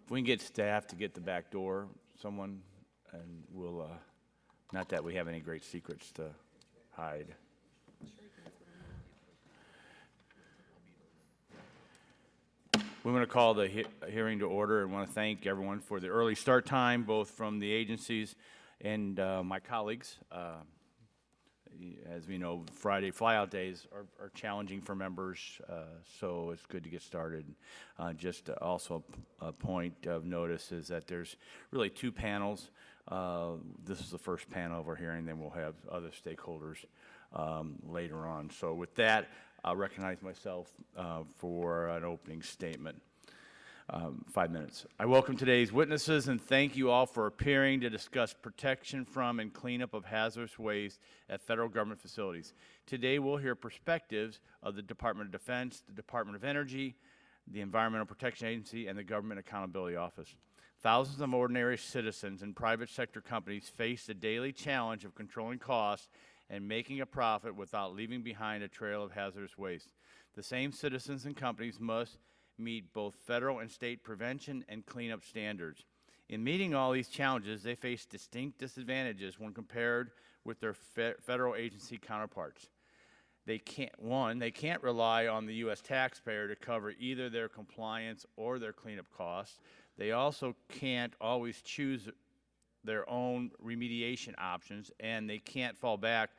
If we can get staff to get the back door, someone, and we'll, not that we have any great secrets to hide. We want to call the hearing to order and want to thank everyone for the early start time, both from the agencies and my colleagues. As we know, Friday flyout days are challenging for members, so it's good to get started. Just also a point of notice is that there's really two panels. This is the first panel of our hearing, then we'll have other stakeholders later on. So with that, I'll recognize myself for an opening statement. 5 minutes. I welcome today's witnesses and thank you all for appearing to discuss protection from and cleanup of hazardous waste at federal government facilities. Today we'll hear perspectives of the Department of Defense, the Department of Energy, the Environmental Protection Agency, and the Government Accountability Office. Thousands of ordinary citizens and private sector companies face the daily challenge of controlling costs and making a profit without leaving behind a trail of hazardous waste. The same citizens and companies must meet both federal and state prevention and cleanup standards. In meeting all these challenges, they face distinct disadvantages when compared with their federal agency counterparts. They can't rely on the U.S. taxpayer to cover either their compliance or their cleanup costs. They also can't always choose their own remediation options, and they can't fall back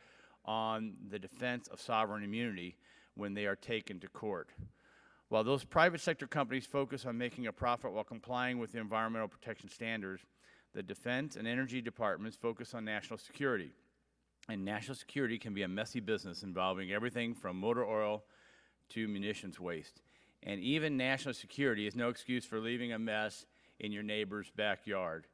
on the defense of sovereign immunity when they are taken to court. While those private sector companies focus on making a profit while complying with the environmental protection standards, the defense and energy departments focus on national security. And national security can be a messy business involving everything from motor oil to munitions waste. And even national security is no excuse for leaving a mess in your neighbor's backyard.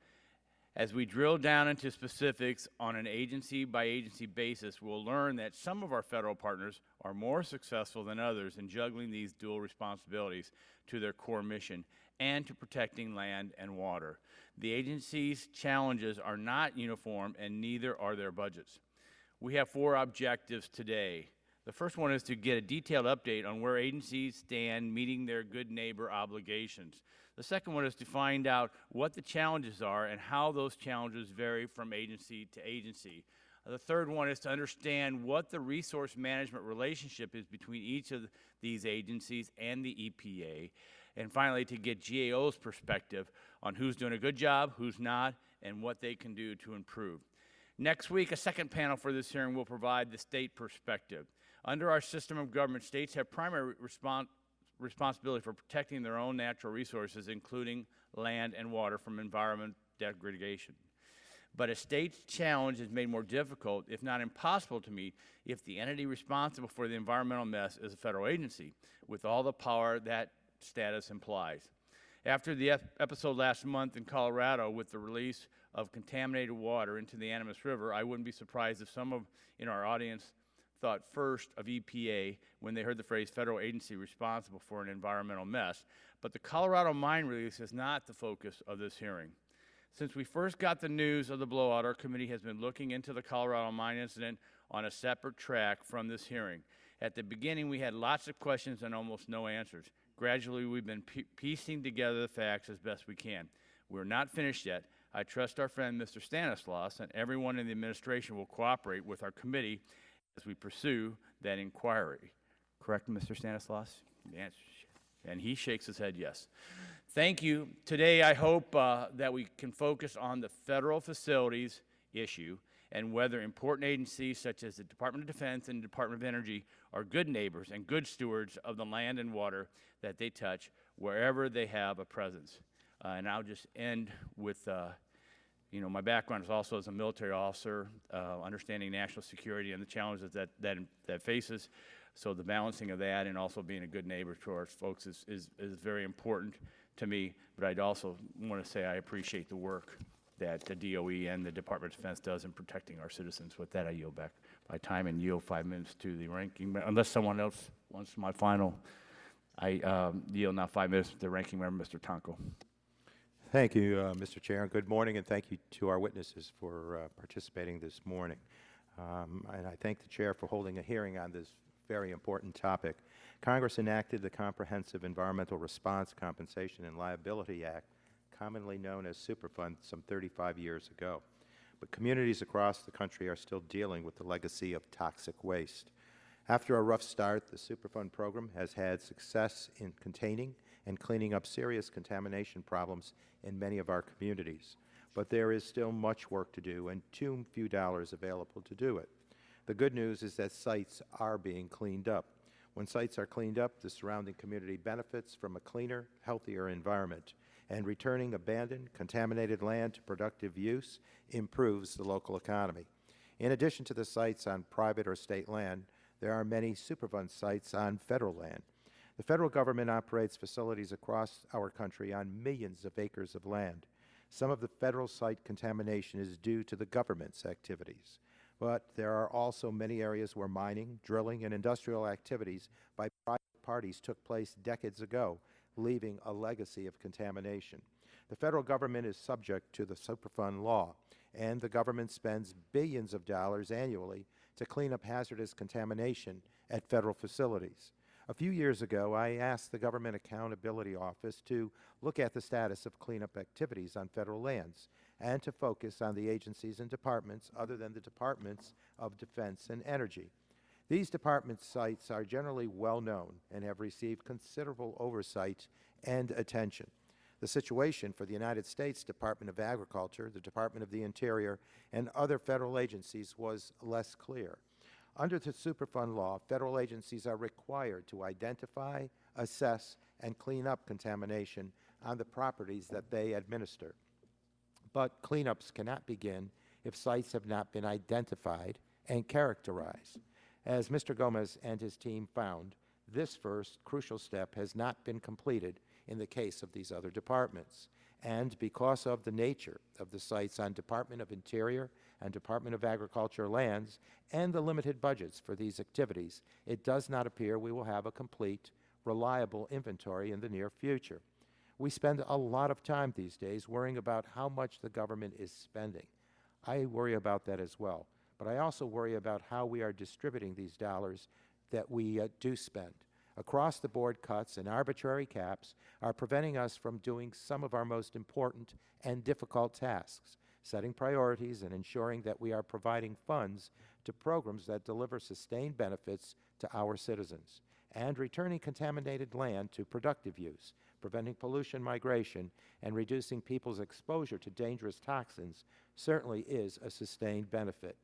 As we drill down into specifics on an agency-by-agency basis, we'll learn that some of our federal partners are more successful than others in juggling these dual responsibilities to their core mission and to protecting land and water. The agency's challenges are not uniform, and neither are their budgets. We have 4 objectives today. The first one is to get a detailed update on where agencies stand meeting their good neighbor obligations. The second one is to find out what the challenges are and how those challenges vary from agency to agency. The third one is to understand what the resource management relationship is between each of these agencies and the EPA. And finally, to get GAO's perspective on who's doing a good job, who's not, and what they can do to improve. Next week, a second panel for this hearing will provide the state perspective. Under our system of government, states have primary responsibility for protecting their own natural resources, including land and water, from environment degradation. But a state's challenge is made more difficult, if not impossible to meet, if the entity responsible for the environmental mess is a federal agency, with all the power that status implies. After the episode last month in Colorado with the release of contaminated water into the Animas River, I wouldn't be surprised if some in our audience thought first of EPA when they heard the phrase federal agency responsible for an environmental mess. But the Colorado mine release is not the focus of this hearing. Since we first got the news of the blowout, our committee has been looking into the Colorado mine incident on a separate track from this hearing. At the beginning, we had lots of questions and almost no answers. Gradually, we've been piecing together the facts as best we can. We're not finished yet. I trust our friend, Mr. Stanislaus, and everyone in the administration will cooperate with our committee as we pursue that inquiry. Correct, Mr. Stanislaus? Yes. And he shakes his head yes. Thank you. Today, I hope that we can focus on the federal facilities issue and whether important agencies such as the Department of Defense and the Department of Energy are good neighbors and good stewards of the land and water that they touch wherever they have a presence. And I'll just end with my background is also as a military officer, understanding national security and the challenges that faces. So the balancing of that and also being a good neighbor to our folks is very important to me. But I'd also want to say I appreciate the work that the DOE and the Department of Defense does in protecting our citizens. With that, I yield back my time and yield 5 minutes to the ranking, unless someone else wants my final. I yield now 5 minutes to the ranking member, Mr. Tonko. Thank you, Mr. Chair. Good morning, and thank you to our witnesses for participating this morning. And I thank the Chair for holding a hearing on this very important topic. Congress enacted the Comprehensive Environmental Response, Compensation, and Liability Act, commonly known as Superfund, some 35 years ago. But communities across the country are still dealing with the legacy of toxic waste. After a rough start, the Superfund program has had success in containing and cleaning up serious contamination problems in many of our communities. But there is still much work to do and too few dollars available to do it. The good news is that sites are being cleaned up. When sites are cleaned up, the surrounding community benefits from a cleaner, healthier environment, and returning abandoned, contaminated land to productive use improves the local economy. In addition to the sites on private or state land, there are many Superfund sites on federal land. The federal government operates facilities across our country on millions of acres of land. Some of the federal site contamination is due to the government's activities. But there are also many areas where mining, drilling, and industrial activities by private parties took place decades ago, leaving a legacy of contamination. The federal government is subject to the Superfund law, and the government spends billions of dollars annually to clean up hazardous contamination at federal facilities. A few years ago, I asked the Government Accountability Office to look at the status of cleanup activities on federal lands and to focus on the agencies and departments other than the Departments of Defense and Energy. These department sites are generally well known and have received considerable oversight and attention. The situation for the United States Department of Agriculture, the Department of the Interior, and other federal agencies was less clear. Under the Superfund law, federal agencies are required to identify, assess, and clean up contamination on the properties that they administer. But cleanups cannot begin if sites have not been identified and characterized. As Mr. Gomez and his team found, this first crucial step has not been completed in the case of these other departments. And because of the nature of the sites on Department of Interior and Department of Agriculture lands and the limited budgets for these activities, it does not appear we will have a complete, reliable inventory in the near future. We spend a lot of time these days worrying about how much the government is spending. I worry about that as well, but I also worry about how we are distributing these dollars that we do spend. Across-the-board cuts and arbitrary caps are preventing us from doing some of our most important and difficult tasks, setting priorities and ensuring that we are providing funds to programs that deliver sustained benefits to our citizens, and returning contaminated land to productive use, preventing pollution migration, and reducing people's exposure to dangerous toxins certainly is a sustained benefit.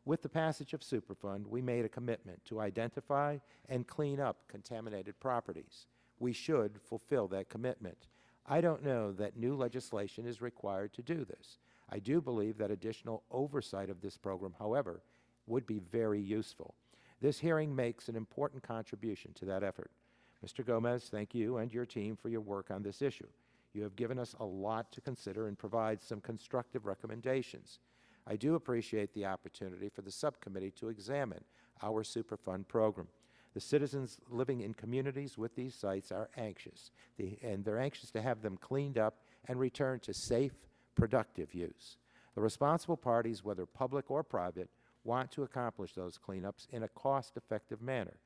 With the passage of Superfund, we made a commitment to identify and clean up contaminated properties. We should fulfill that commitment. I don't know that new legislation is required to do this. I do believe that additional oversight of this program, however, would be very useful. This hearing makes an important contribution to that effort. Mr. Gomez, thank you and your team for your work on this issue. You have given us a lot to consider and provide some constructive recommendations. I do appreciate the opportunity for the subcommittee to examine our Superfund program. The citizens living in communities with these sites are anxious, and they're anxious to have them cleaned up and returned to safe, productive use. The responsible parties, whether public or private, want to accomplish those cleanups in a cost-effective manner.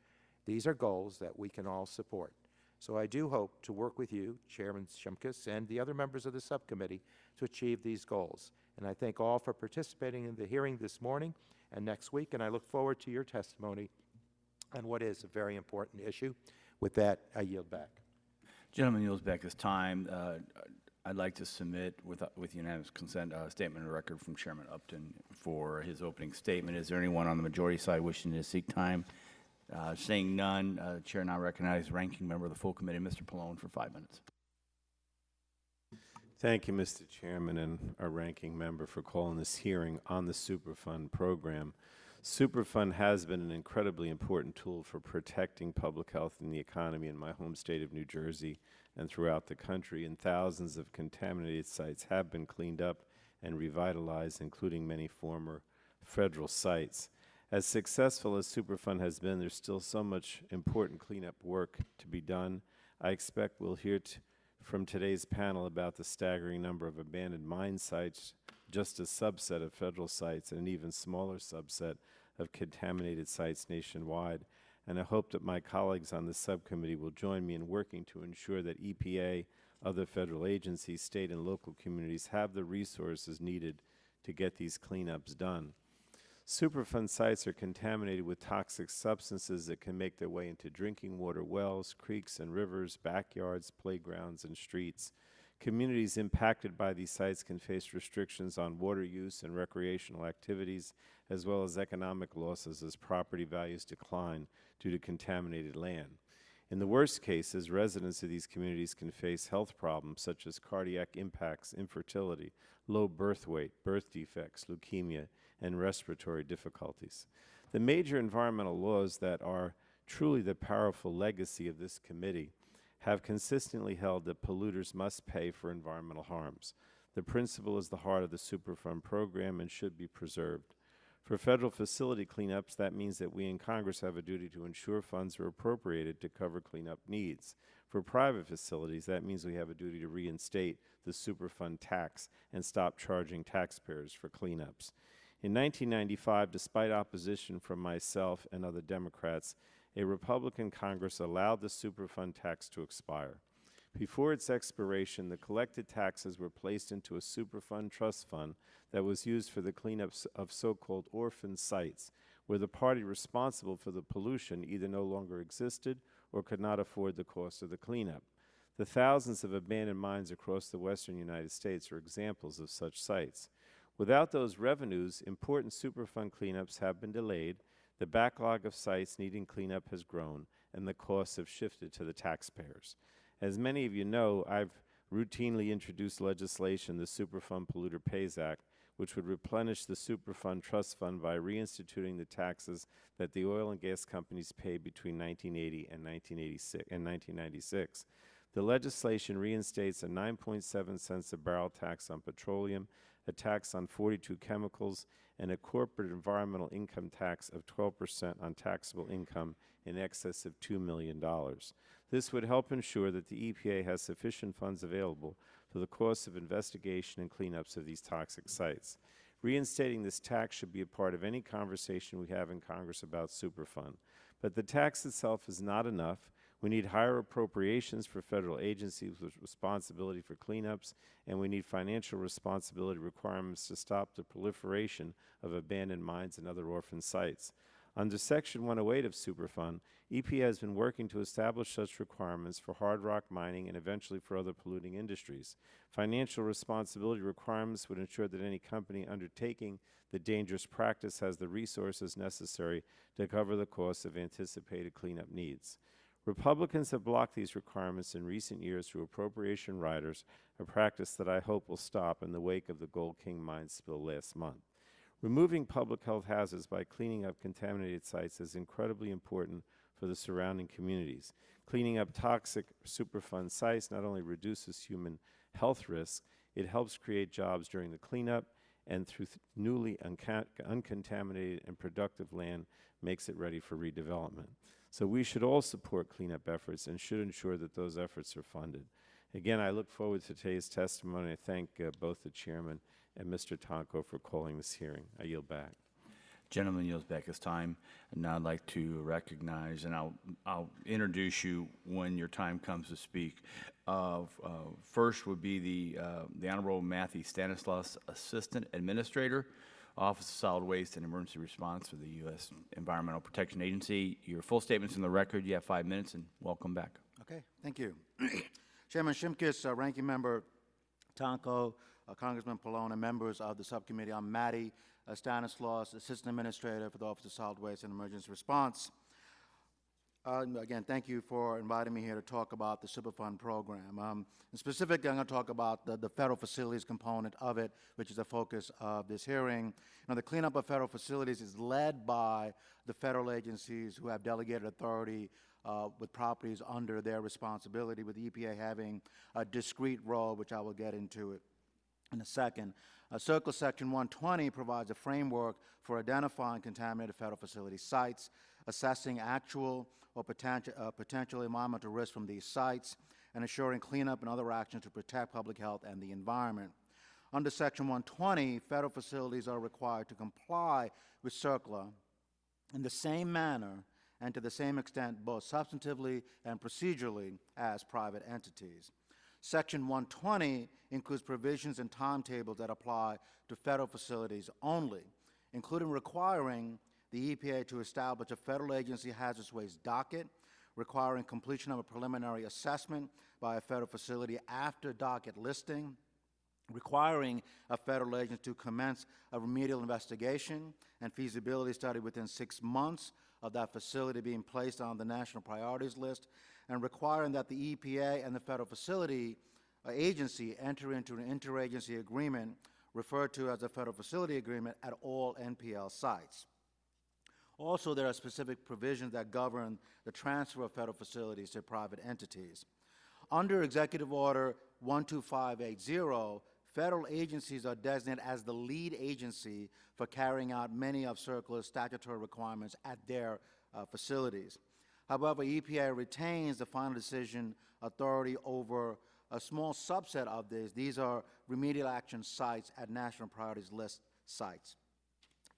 These are goals that we can all support. So I do hope to work with you, Chairman Shumkus, and the other members of the subcommittee to achieve these goals. And I thank all for participating in the hearing this morning and next week, and I look forward to your testimony on what is a very important issue. With that, I yield back. Gentleman yields back his time. I'd like to submit, with unanimous consent, a statement of record from Chairman Upton for his opening statement. Is there anyone on the majority side wishing to seek time? Seeing none, Chair now recognizes Ranking Member of the full committee, Mr. Pallone, for 5 minutes. Thank you, Mr. Chairman, and our Ranking Member for calling this hearing on the Superfund program. Superfund has been an incredibly important tool for protecting public health and the economy in my home state of New Jersey and throughout the country, and thousands of contaminated sites have been cleaned up and revitalized, including many former federal sites. As successful as Superfund has been, there's still so much important cleanup work to be done. I expect we'll hear from today's panel about the staggering number of abandoned mine sites, just a subset of federal sites, and an even smaller subset of contaminated sites nationwide. and I hope that my colleagues on the subcommittee will join me in working to ensure that EPA, other federal agencies, state and local communities have the resources needed to get these cleanups done. Superfund sites are contaminated with toxic substances that can make their way into drinking water wells, creeks and rivers, backyards, playgrounds, and streets. Communities impacted by these sites can face restrictions on water use and recreational activities, as well as economic losses as property values decline due to contaminated land. In the worst cases, residents of these communities can face health problems such as cardiac impacts, infertility, low birth weight, birth defects, leukemia, and respiratory difficulties. The major environmental laws that are truly the powerful legacy of this committee have consistently held that polluters must pay for environmental harms. The principle is the heart of the Superfund program and should be preserved. For federal facility cleanups, that means that we in Congress have a duty to ensure funds are appropriated to cover cleanup needs. For private facilities, that means we have a duty to reinstate the Superfund tax and stop charging taxpayers for cleanups. In 1995, despite opposition from myself and other Democrats, a Republican Congress allowed the Superfund tax to expire. Before its expiration, the collected taxes were placed into a Superfund trust fund that was used for the cleanup of so-called orphan sites, where the party responsible for the pollution either no longer existed or could not afford the cost of the cleanup. The thousands of abandoned mines across the western United States are examples of such sites. Without those revenues, important Superfund cleanups have been delayed, the backlog of sites needing cleanup has grown, and the costs have shifted to the taxpayers. As many of you know, I've routinely introduced legislation, the Superfund Polluter Pays Act, which would replenish the Superfund Trust Fund by reinstituting the taxes that the oil and gas companies paid between 1980 and 1996. The legislation reinstates a 9.7 cents a barrel tax on petroleum, a tax on 42 chemicals, and a corporate environmental income tax of 12% on taxable income in excess of $2 million. This would help ensure that the EPA has sufficient funds available for the costs of investigation and cleanups of these toxic sites. Reinstating this tax should be a part of any conversation we have in Congress about Superfund. But the tax itself is not enough. We need higher appropriations for federal agencies with responsibility for cleanups, and we need financial responsibility requirements to stop the proliferation of abandoned mines and other orphan sites. Under Section 108 of Superfund, EPA has been working to establish such requirements for hard rock mining and eventually for other polluting industries. Financial responsibility requirements would ensure that any company undertaking the dangerous practice has the resources necessary to cover the costs of anticipated cleanup needs. Republicans have blocked these requirements in recent years through appropriation riders, a practice that I hope will stop in the wake of the Gold King mine spill last month. Removing public health hazards by cleaning up contaminated sites is incredibly important for the surrounding communities. Cleaning up toxic Superfund sites not only reduces human health risks, it helps create jobs during the cleanup, and through newly uncontaminated and productive land makes it ready for redevelopment. So we should all support cleanup efforts and should ensure that those efforts are funded. Again, I look forward to today's testimony. I thank both the chairman and Mr. Tonko for calling this hearing. I yield back. Gentleman yields back his time. And now I'd like to recognize, and I'll introduce you when your time comes to speak. First would be the Honorable Matthew Stanislaus, Assistant Administrator, Office of Solid Waste and Emergency Response for the U.S. Environmental Protection Agency. Your full statement's in the record. You have 5 minutes, and welcome back. Okay, thank you. Chairman Shimkus, Ranking Member Tonko, Congressman Pallone, and members of the subcommittee, I'm Matty Stanislaus, Assistant Administrator for the Office of Solid Waste and Emergency Response. Again, thank you for inviting me here to talk about the Superfund program. In specific, I'm going to talk about the federal facilities component of it, which is the focus of this hearing. The cleanup of federal facilities is led by the federal agencies who have delegated authority with properties under their responsibility, with the EPA having a discrete role, which I will get into it in a second. CERCLA Section 120 provides a framework for identifying contaminated federal facility sites, assessing actual or potential environmental risks from these sites, and ensuring cleanup and other actions to protect public health and the environment. Under Section 120, federal facilities are required to comply with CERCLA in the same manner and to the same extent both substantively and procedurally as private entities. Section 120 includes provisions and timetables that apply to federal facilities only, including requiring the EPA to establish a federal agency hazardous waste docket, requiring completion of a preliminary assessment by a federal facility after docket listing, requiring a federal agency to commence a remedial investigation and feasibility study within 6 months of that facility being placed on the national priorities list, and requiring that the EPA and the federal facility agency enter into an interagency agreement referred to as a federal facility agreement at all NPL sites. Also, there are specific provisions that govern the transfer of federal facilities to private entities. Under Executive Order 12580, federal agencies are designated as the lead agency for carrying out many of CERCLA's statutory requirements at their facilities. However, EPA retains the final decision authority over a small subset of these. These are remedial action sites at national priorities list sites.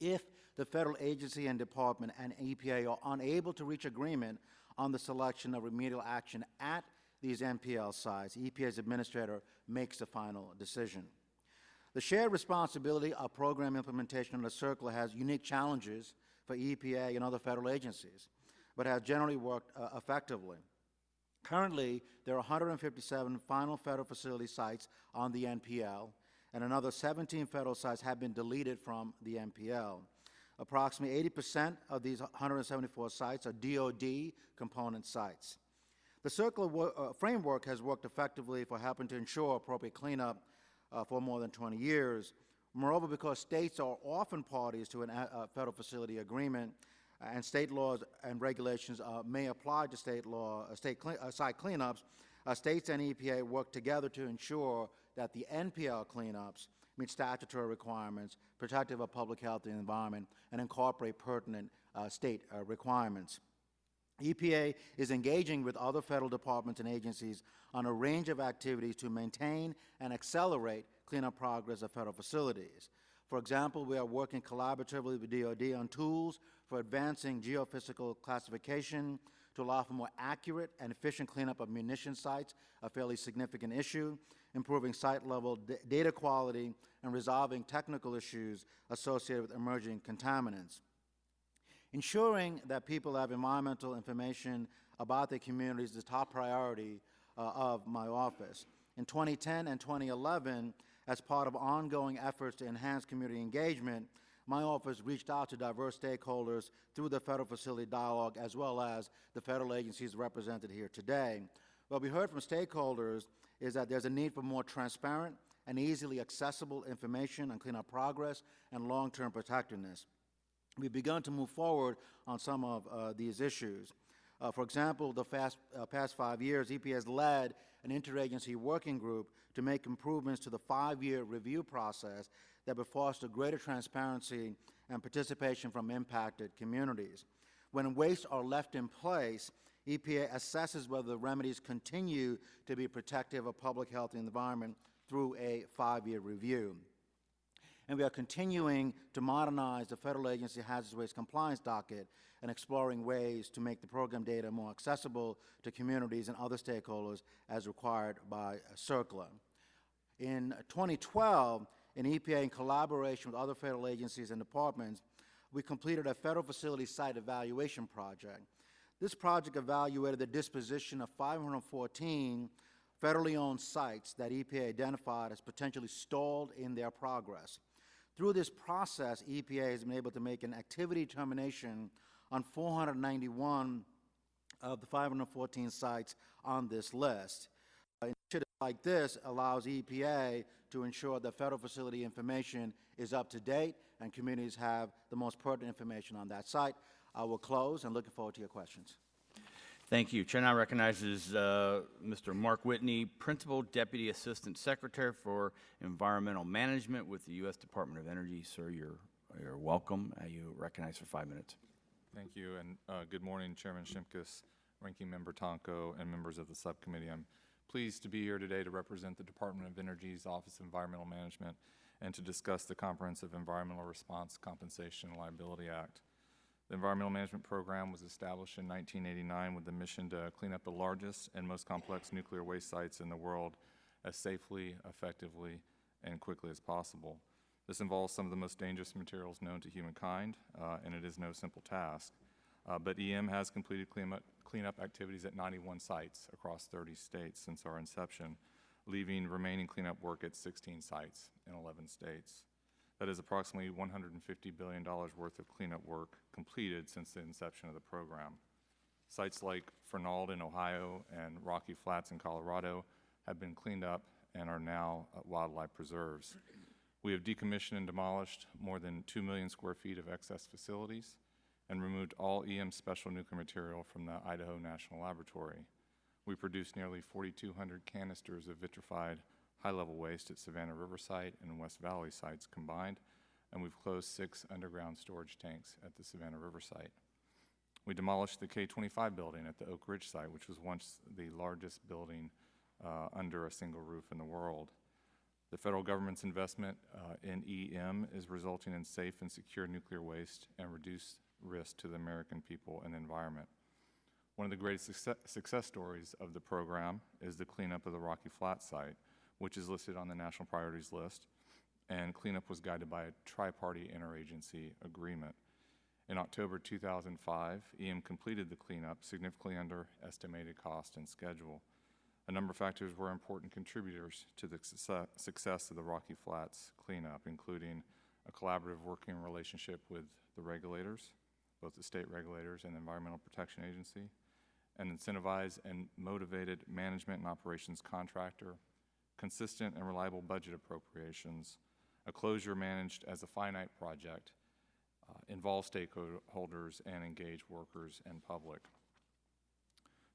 If the federal agency and department and EPA are unable to reach agreement on the selection of remedial action at these NPL sites, EPA's administrator makes the final decision. The shared responsibility of program implementation under CERCLA has unique challenges for EPA and other federal agencies, but has generally worked effectively. Currently, there are 157 final federal facility sites on the NPL, and another 17 federal sites have been deleted from the NPL. Approximately 80% of these 174 sites are DoD component sites. The CERCLA framework has worked effectively for helping to ensure appropriate cleanup for more than 20 years. Moreover, because states are often parties to a federal facility agreement, and state laws and regulations may apply to state site cleanups, states and EPA work together to ensure that the NPL cleanups meet statutory requirements, protective of public health and the environment, and incorporate pertinent state requirements. EPA is engaging with other federal departments and agencies on a range of activities to maintain and accelerate cleanup progress of federal facilities. For example, we are working collaboratively with DoD on tools for advancing geophysical classification to allow for more accurate and efficient cleanup of munition sites, a fairly significant issue, improving site-level data quality, and resolving technical issues associated with emerging contaminants. Ensuring that people have environmental information about their communities is the top priority of my office. In 2010 and 2011, as part of ongoing efforts to enhance community engagement, my office reached out to diverse stakeholders through the Federal Facility Dialogue, as well as the federal agencies represented here today. What we heard from stakeholders is that there's a need for more transparent and easily accessible information on cleanup progress and long-term protectiveness. We've begun to move forward on some of these issues. For example, the past 5 years, EPA has led an interagency working group to make improvements to the 5-year review process that would foster greater transparency and participation from impacted communities. When wastes are left in place, EPA assesses whether the remedies continue to be protective of public health and the environment through a 5-year review. And we are continuing to modernize the federal agency hazardous waste compliance docket and exploring ways to make the program data more accessible to communities and other stakeholders as required by CERCLA. In 2012, in EPA, in collaboration with other federal agencies and departments, we completed a federal facility site evaluation project. This project evaluated the disposition of 514 federally owned sites that EPA identified as potentially stalled in their progress. Through this process, EPA has been able to make an activity determination on 491 of the 514 sites on this list. Initiative like this allows EPA to ensure that federal facility information is up to date and communities have the most pertinent information on that site. I will close and looking forward to your questions. Thank you. Chair now recognizes Mr. Mark Whitney, Principal Deputy Assistant Secretary for Environmental Management with the U.S. Department of Energy. Sir, you're welcome. You recognized for 5 minutes. Thank you, and good morning, Chairman Shimkus, Ranking Member Tonko, and members of the subcommittee. I'm pleased to be here today to represent the Department of Energy's Office of Environmental Management and to discuss the Comprehensive Environmental Response Compensation and Liability Act. The Environmental Management Program was established in 1989 with the mission to clean up the largest and most complex nuclear waste sites in the world as safely, effectively, and quickly as possible. This involves some of the most dangerous materials known to humankind, and it is no simple task. But EM has completed cleanup activities at 91 sites across 30 states since our inception, leaving remaining cleanup work at 16 sites in 11 states. That is approximately $150 billion worth of cleanup work completed since the inception of the program. Sites like Fernald in Ohio and Rocky Flats in Colorado have been cleaned up and are now wildlife preserves. We have decommissioned and demolished more than 2 million square feet of excess facilities and removed all EM special nuclear material from the Idaho National Laboratory. We produced nearly 4,200 canisters of vitrified high-level waste at Savannah River Site and West Valley sites combined, and we've closed 6 underground storage tanks at the Savannah River Site. We demolished the K-25 building at the Oak Ridge site, which was once the largest building under a single roof in the world. The federal government's investment in EM is resulting in safe and secure nuclear waste and reduced risk to the American people and environment. One of the greatest success stories of the program is the cleanup of the Rocky Flats site, which is listed on the National Priorities List, and cleanup was guided by a tri-party interagency agreement. In October 2005, EM completed the cleanup significantly under estimated cost and schedule. A number of factors were important contributors to the success of the Rocky Flats cleanup, including a collaborative working relationship with the regulators, both the state regulators and the Environmental Protection Agency, an incentivized and motivated management and operations contractor, consistent and reliable budget appropriations, a closure managed as a finite project, involve stakeholders and engage workers and public.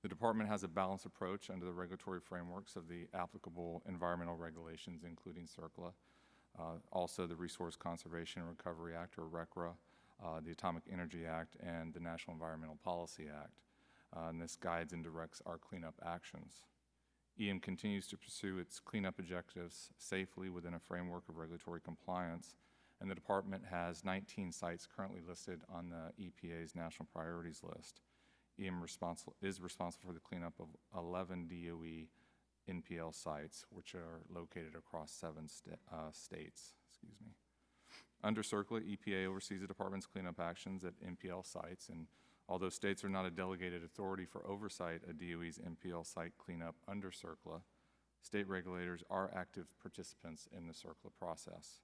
The department has a balanced approach under the regulatory frameworks of the applicable environmental regulations, including CERCLA, also the Resource Conservation and Recovery Act, or RCRA, the Atomic Energy Act, and the National Environmental Policy Act. And this guides and directs our cleanup actions. EM continues to pursue its cleanup objectives safely within a framework of regulatory compliance, and the department has 19 sites currently listed on the EPA's National Priorities List. EM is responsible for the cleanup of 11 DOE NPL sites, which are located across 7 states. Under CERCLA, EPA oversees the department's cleanup actions at NPL sites, and although states are not a delegated authority for oversight of DOE's NPL site cleanup under CERCLA, state regulators are active participants in the CERCLA process.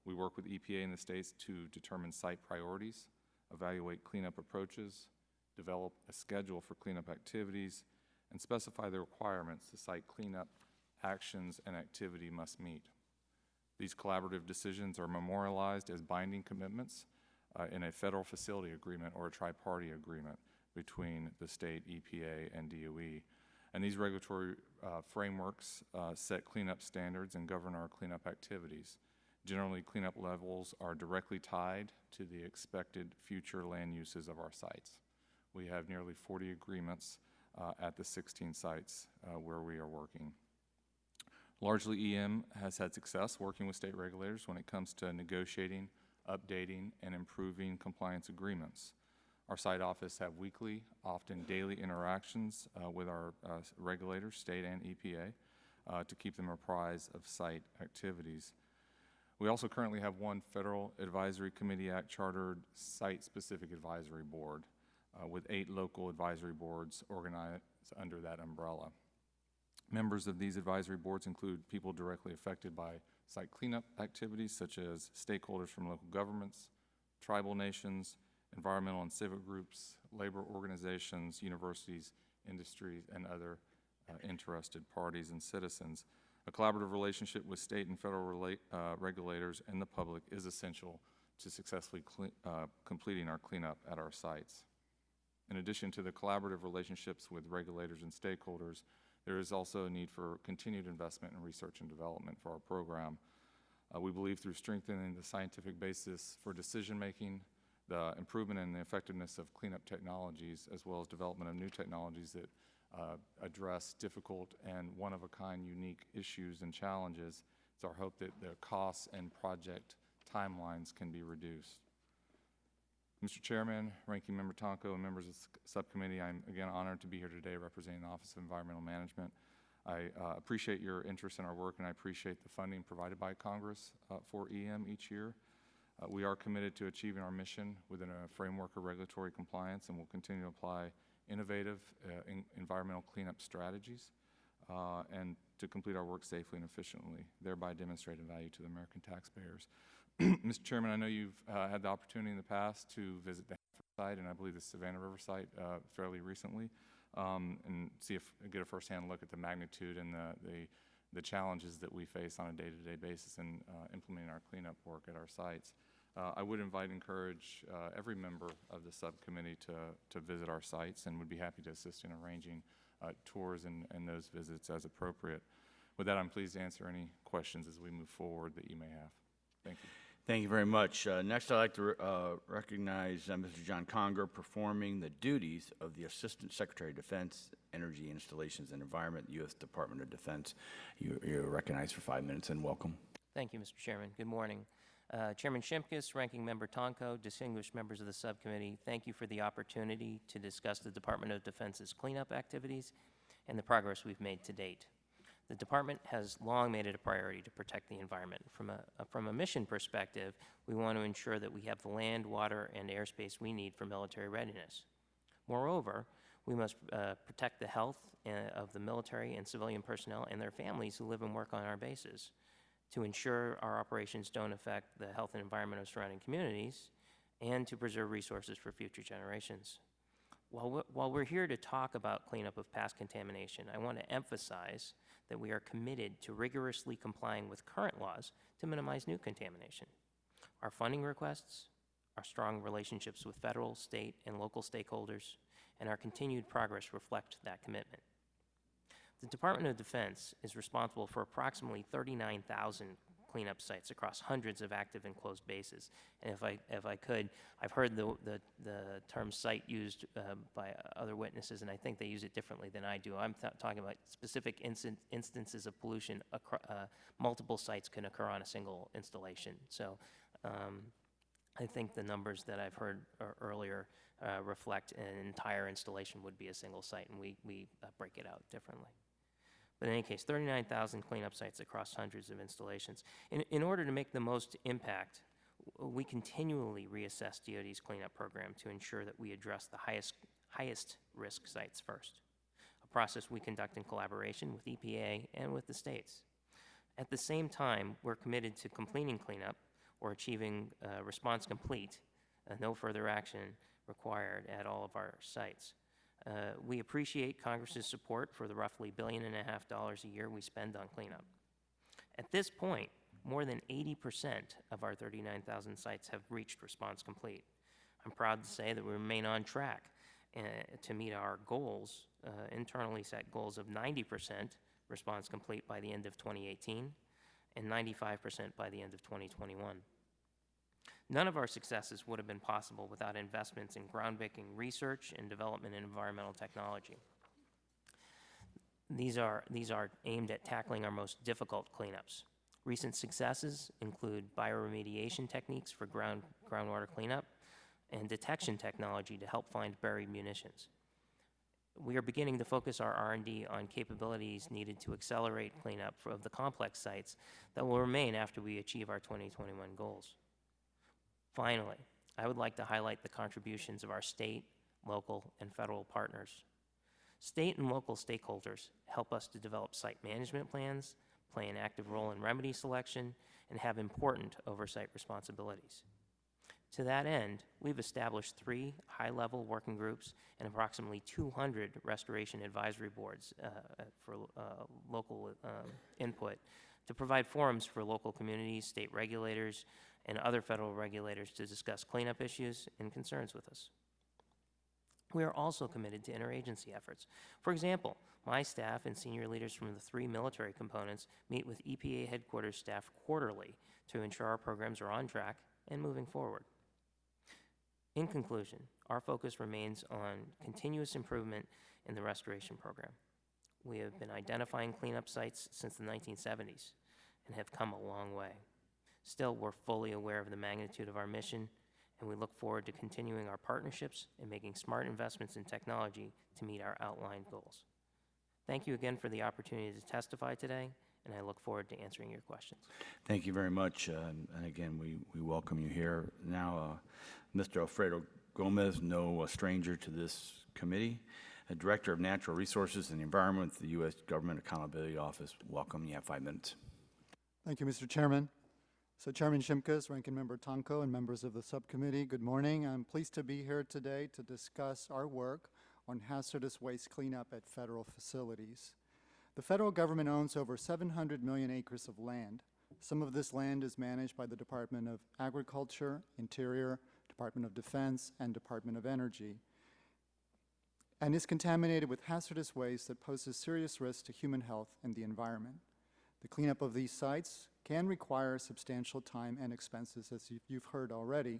We work with EPA and the states to determine site priorities, evaluate cleanup approaches, develop a schedule for cleanup activities, and specify the requirements the site cleanup actions and activity must meet. These collaborative decisions are memorialized as binding commitments in a federal facility agreement or a tri-party agreement between the state, EPA, and DOE. And these regulatory frameworks set cleanup standards and govern our cleanup activities. Generally, cleanup levels are directly tied to the expected future land uses of our sites. We have nearly 40 agreements at the 16 sites where we are working. Largely, EM has had success working with state regulators when it comes to negotiating, updating, and improving compliance agreements. Our site office have weekly, often daily interactions with our regulators, state and EPA, to keep them apprised of site activities. We also currently have one Federal Advisory Committee Act chartered site-specific advisory board with 8 local advisory boards organized under that umbrella. Members of these advisory boards include people directly affected by site cleanup activities, such as stakeholders from local governments, tribal nations, environmental and civic groups, labor organizations, universities, industries, and other interested parties and citizens. A collaborative relationship with state and federal regulators and the public is essential to successfully completing our cleanup at our sites. In addition to the collaborative relationships with regulators and stakeholders, there is also a need for continued investment in research and development for our program. We believe through strengthening the scientific basis for decision-making, the improvement in the effectiveness of cleanup technologies, as well as development of new technologies that address difficult and one-of-a-kind unique issues and challenges, it's our hope that the costs and project timelines can be reduced. Mr. Chairman, Ranking Member Tonko, and members of the subcommittee, I'm again honored to be here today representing the Office of Environmental Management. I appreciate your interest in our work, and I appreciate the funding provided by Congress for EM each year. We are committed to achieving our mission within a framework of regulatory compliance, and will continue to apply innovative environmental cleanup strategies and to complete our work safely and efficiently, thereby demonstrating value to the American taxpayers. Mr. Chairman, I know you've had the opportunity in the past to visit the site, and I believe the Savannah River site fairly recently, and get a firsthand look at the magnitude and the challenges that we face on a day-to-day basis in implementing our cleanup work at our sites. I would encourage every member of the subcommittee to visit our sites, and would be happy to assist in arranging tours and those visits as appropriate. With that, I'm pleased to answer any questions as we move forward that you may have. Thank you. Thank you very much. Next, I'd like to recognize Mr. John Conger performing the duties of the Assistant Secretary of Defense, Energy Installations and Environment, U.S. Department of Defense. You're recognized for 5 minutes, and welcome. Thank you, Mr. Chairman. Good morning. Chairman Shimkus, Ranking Member Tonko, distinguished members of the subcommittee, thank you for the opportunity to discuss the Department of Defense's cleanup activities and the progress we've made to date. The Department has long made it a priority to protect the environment. From a mission perspective, we want to ensure that we have the land, water, and airspace we need for military readiness. Moreover, we must protect the health of the military and civilian personnel and their families who live and work on our bases, to ensure our operations don't affect the health and environment of surrounding communities, and to preserve resources for future generations. While we're here to talk about cleanup of past contamination, I want to emphasize that we are committed to rigorously complying with current laws to minimize new contamination. Our funding requests, our strong relationships with federal, state, and local stakeholders, and our continued progress reflect that commitment. The Department of Defense is responsible for approximately 39,000 cleanup sites across hundreds of active and closed bases. And if I could, I've heard the term site used by other witnesses, and I think they use it differently than I do. I'm talking about specific instances of pollution. Multiple sites can occur on a single installation. So I think the numbers that I've heard earlier reflect an entire installation would be a single site, and we break it out differently. But in any case, 39,000 cleanup sites across hundreds of installations. In order to make the most impact, we continually reassess DoD's cleanup program to ensure that we address the highest risk sites first, a process we conduct in collaboration with EPA and with the states. At the same time, we're committed to completing cleanup or achieving response complete, no further action required at all of our sites. We appreciate Congress's support for the roughly $1.5 billion a year we spend on cleanup. At this point, more than 80% of our 39,000 sites have reached response complete. I'm proud to say that we remain on track to meet our goals, internally set goals of 90% response complete by the end of 2018 and 95% by the end of 2021. None of our successes would have been possible without investments in groundbreaking research and development in environmental technology. These are aimed at tackling our most difficult cleanups. Recent successes include bioremediation techniques for groundwater cleanup and detection technology to help find buried munitions. We are beginning to focus our R&D on capabilities needed to accelerate cleanup of the complex sites that will remain after we achieve our 2021 goals. Finally, I would like to highlight the contributions of our state, local, and federal partners. State and local stakeholders help us to develop site management plans, play an active role in remedy selection, and have important oversight responsibilities. To that end, we've established 3 high-level working groups and approximately 200 restoration advisory boards for local input to provide forums for local communities, state regulators, and other federal regulators to discuss cleanup issues and concerns with us. We are also committed to interagency efforts. For example, my staff and senior leaders from the 3 military components meet with EPA headquarters staff quarterly to ensure our programs are on track and moving forward. In conclusion, our focus remains on continuous improvement in the restoration program. We have been identifying cleanup sites since the 1970s and have come a long way. Still, we're fully aware of the magnitude of our mission, and we look forward to continuing our partnerships and making smart investments in technology to meet our outlined goals. Thank you again for the opportunity to testify today, and I look forward to answering your questions. Thank you very much, and again, we welcome you here. Now, Mr. Alfredo Gomez, no stranger to this committee, Director of Natural Resources and the Environment with the U.S. Government Accountability Office. Welcome. You have 5 minutes. Thank you, Mr. Chairman. So Chairman Shimkus, Ranking Member Tonko, and members of the subcommittee, good morning. I'm pleased to be here today to discuss our work on hazardous waste cleanup at federal facilities. The federal government owns over 700 million acres of land. Some of this land is managed by the Department of Agriculture, Interior, Department of Defense, and Department of Energy, and is contaminated with hazardous waste that poses serious risks to human health and the environment. The cleanup of these sites can require substantial time and expenses, as you've heard already.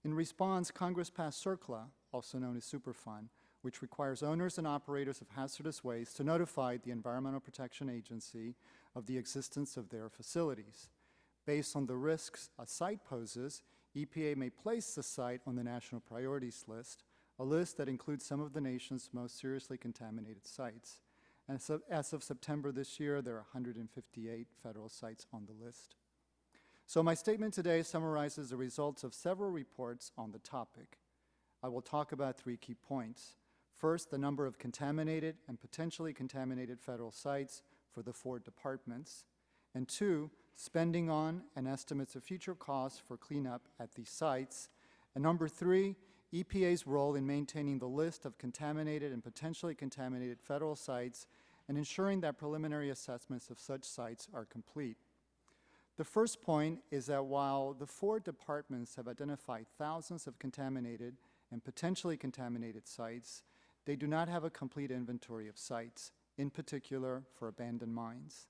In response, Congress passed CERCLA, also known as Superfund, which requires owners and operators of hazardous waste to notify the Environmental Protection Agency of the existence of their facilities. Based on the risks a site poses, EPA may place the site on the National Priorities List, a list that includes some of the nation's most seriously contaminated sites. And so, as of September this year, there are 158 federal sites on the list. So my statement today summarizes the results of several reports on the topic. I will talk about 3 key points. First, the number of contaminated and potentially contaminated federal sites for the 4 departments. And 2, spending on and estimates of future costs for cleanup at these sites. And number 3, EPA's role in maintaining the list of contaminated and potentially contaminated federal sites and ensuring that preliminary assessments of such sites are complete. The first point is that while the 4 departments have identified thousands of contaminated and potentially contaminated sites, they do not have a complete inventory of sites, in particular for abandoned mines.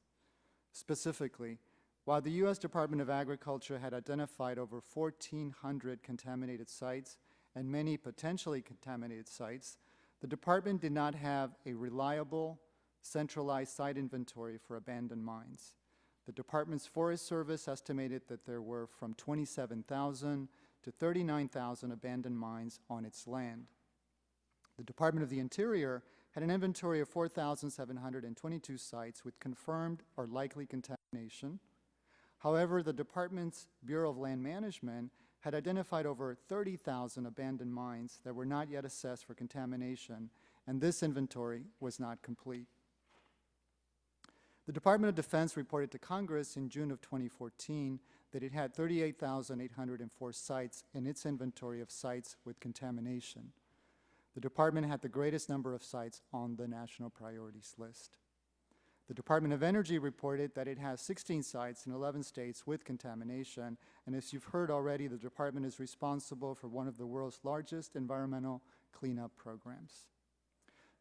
Specifically, while the U.S. Department of Agriculture had identified over 1,400 contaminated sites and many potentially contaminated sites, the department did not have a reliable, centralized site inventory for abandoned mines. The department's Forest Service estimated that there were from 27,000 to 39,000 abandoned mines on its land. The Department of the Interior had an inventory of 4,722 sites with confirmed or likely contamination. However, the department's Bureau of Land Management had identified over 30,000 abandoned mines that were not yet assessed for contamination, and this inventory was not complete. The Department of Defense reported to Congress in June of 2014 that it had 38,804 sites in its inventory of sites with contamination. The department had the greatest number of sites on the National Priorities List. The Department of Energy reported that it has 16 sites in 11 states with contamination, and as you've heard already, the department is responsible for one of the world's largest environmental cleanup programs.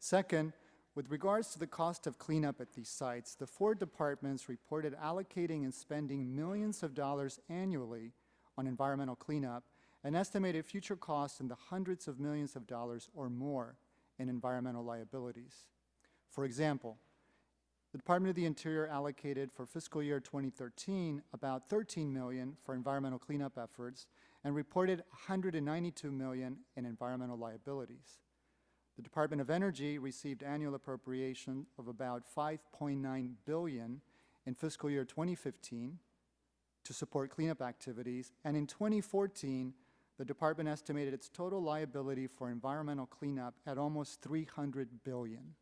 Second, with regards to the cost of cleanup at these sites, the 4 departments reported allocating and spending millions of dollars annually on environmental cleanup and estimated future costs in the hundreds of millions of dollars or more in environmental liabilities. For example, the Department of the Interior allocated for fiscal year 2013 about $13 million for environmental cleanup efforts and reported $192 million in environmental liabilities. The Department of Energy received annual appropriation of about $5.9 billion in fiscal year 2015 to support cleanup activities, and in 2014, the department estimated its total liability for environmental cleanup at almost $300 billion.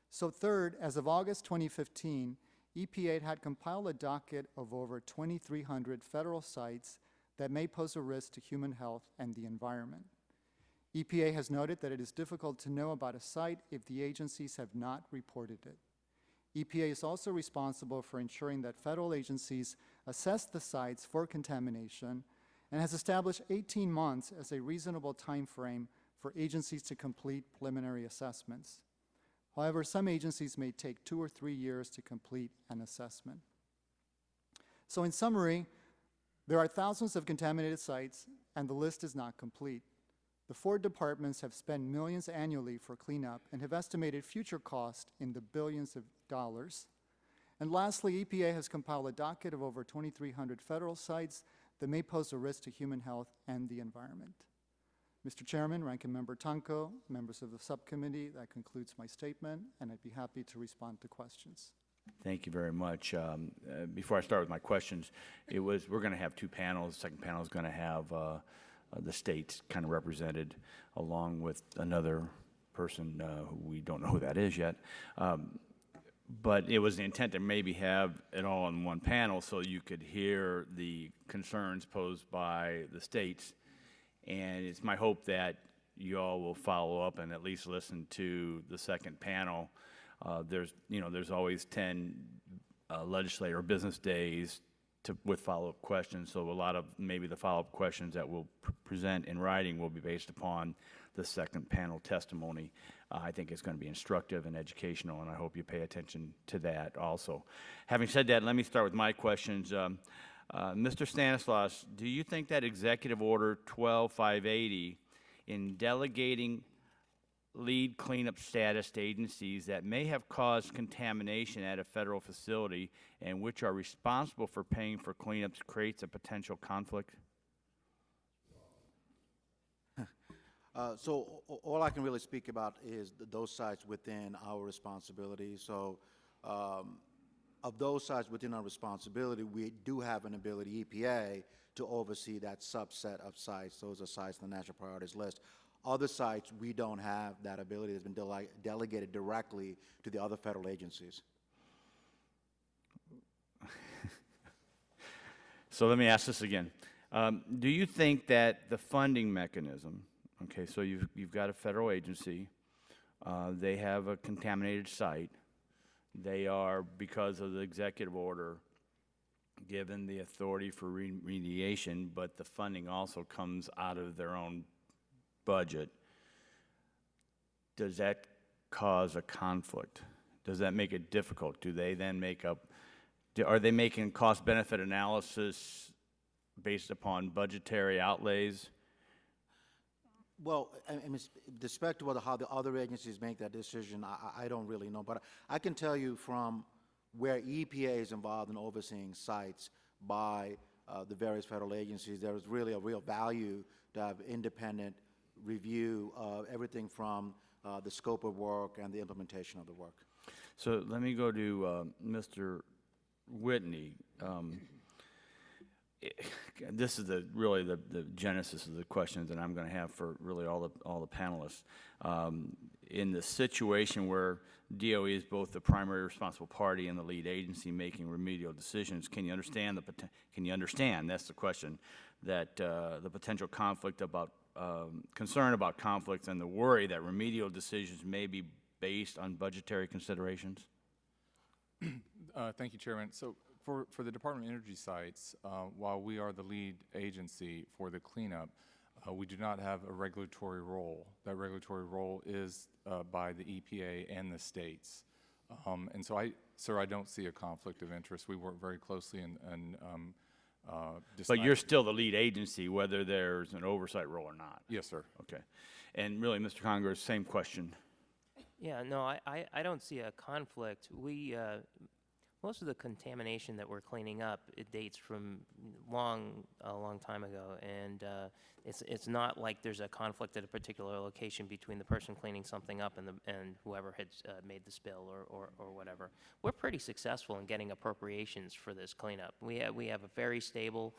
So third, as of August 2015, EPA had compiled a docket of over 2,300 federal sites that may pose a risk to human health and the environment. EPA has noted that it is difficult to know about a site if the agencies have not reported it. EPA is also responsible for ensuring that federal agencies assess the sites for contamination and has established 18 months as a reasonable time frame for agencies to complete preliminary assessments. However, some agencies may take 2 or 3 years to complete an assessment. So in summary, there are thousands of contaminated sites, and the list is not complete. The 4 departments have spent millions annually for cleanup and have estimated future costs in the billions of dollars. And lastly, EPA has compiled a docket of over 2,300 federal sites that may pose a risk to human health and the environment. Mr. Chairman, Ranking Member Tanco, members of the subcommittee, that concludes my statement, and I'd be happy to respond to questions. Thank you very much. Before I start with my questions, we're going to have two panels. The second panel is going to have the states kind of represented, along with another person who we don't know who that is yet. But it was the intent to maybe have it all in one panel so you could hear the concerns posed by the states. And it's my hope that you all will follow up and at least listen to the second panel. There's always 10 legislative or business days with follow-up questions. So a lot of maybe the follow-up questions that we'll present in writing will be based upon the second panel testimony. I think it's going to be instructive and educational, and I hope you pay attention to that also. Having said that, let me start with my questions. Mr. Stanislaus, do you think that Executive Order 12580 in delegating lead cleanup status to agencies that may have caused contamination at a federal facility and which are responsible for paying for cleanups creates a potential conflict? So all I can really speak about is those sites within our responsibility. So of those sites within our responsibility, we do have an ability, EPA, to oversee that subset of sites. Those are sites on the national priorities list. Other sites, we don't have that ability. It's been delegated directly to the other federal agencies. So let me ask this again. Do you think that the funding mechanism, okay, so you've got a federal agency, they have a contaminated site, they are, because of the executive order, given the authority for remediation, but the funding also comes out of their own budget, does that cause a conflict? Does that make it difficult? Do they then are they making cost-benefit analysis based upon budgetary outlays? Well, I mean, with respect to how the other agencies make that decision, I don't really know. But I can tell you from where EPA is involved in overseeing sites by the various federal agencies, there is really a real value to have independent review of everything from the scope of work and the implementation of the work. So let me go to Mr. Whitney. This is really the genesis of the questions that I'm going to have for really all the panelists. In the situation where DOE is both the primary responsible party and the lead agency making remedial decisions, can you understand that's the question, that the potential conflict about concern about conflicts and the worry that remedial decisions may be based on budgetary considerations? Thank you, Chairman. So for the Department of Energy sites, while we are the lead agency for the cleanup, we do not have a regulatory role. That regulatory role is by the EPA and the states. And so, sir, I don't see a conflict of interest. We work very closely and but you're still the lead agency, whether there's an oversight role or not? Yes, sir. Okay. And really, Mr. Congress, same question. Yeah, no, I don't see a conflict. Most of the contamination that we're cleaning up, it dates from a long time ago, and it's not like there's a conflict at a particular location between the person cleaning something up and whoever had made the spill or whatever. We're pretty successful in getting appropriations for this cleanup. We have a very stable,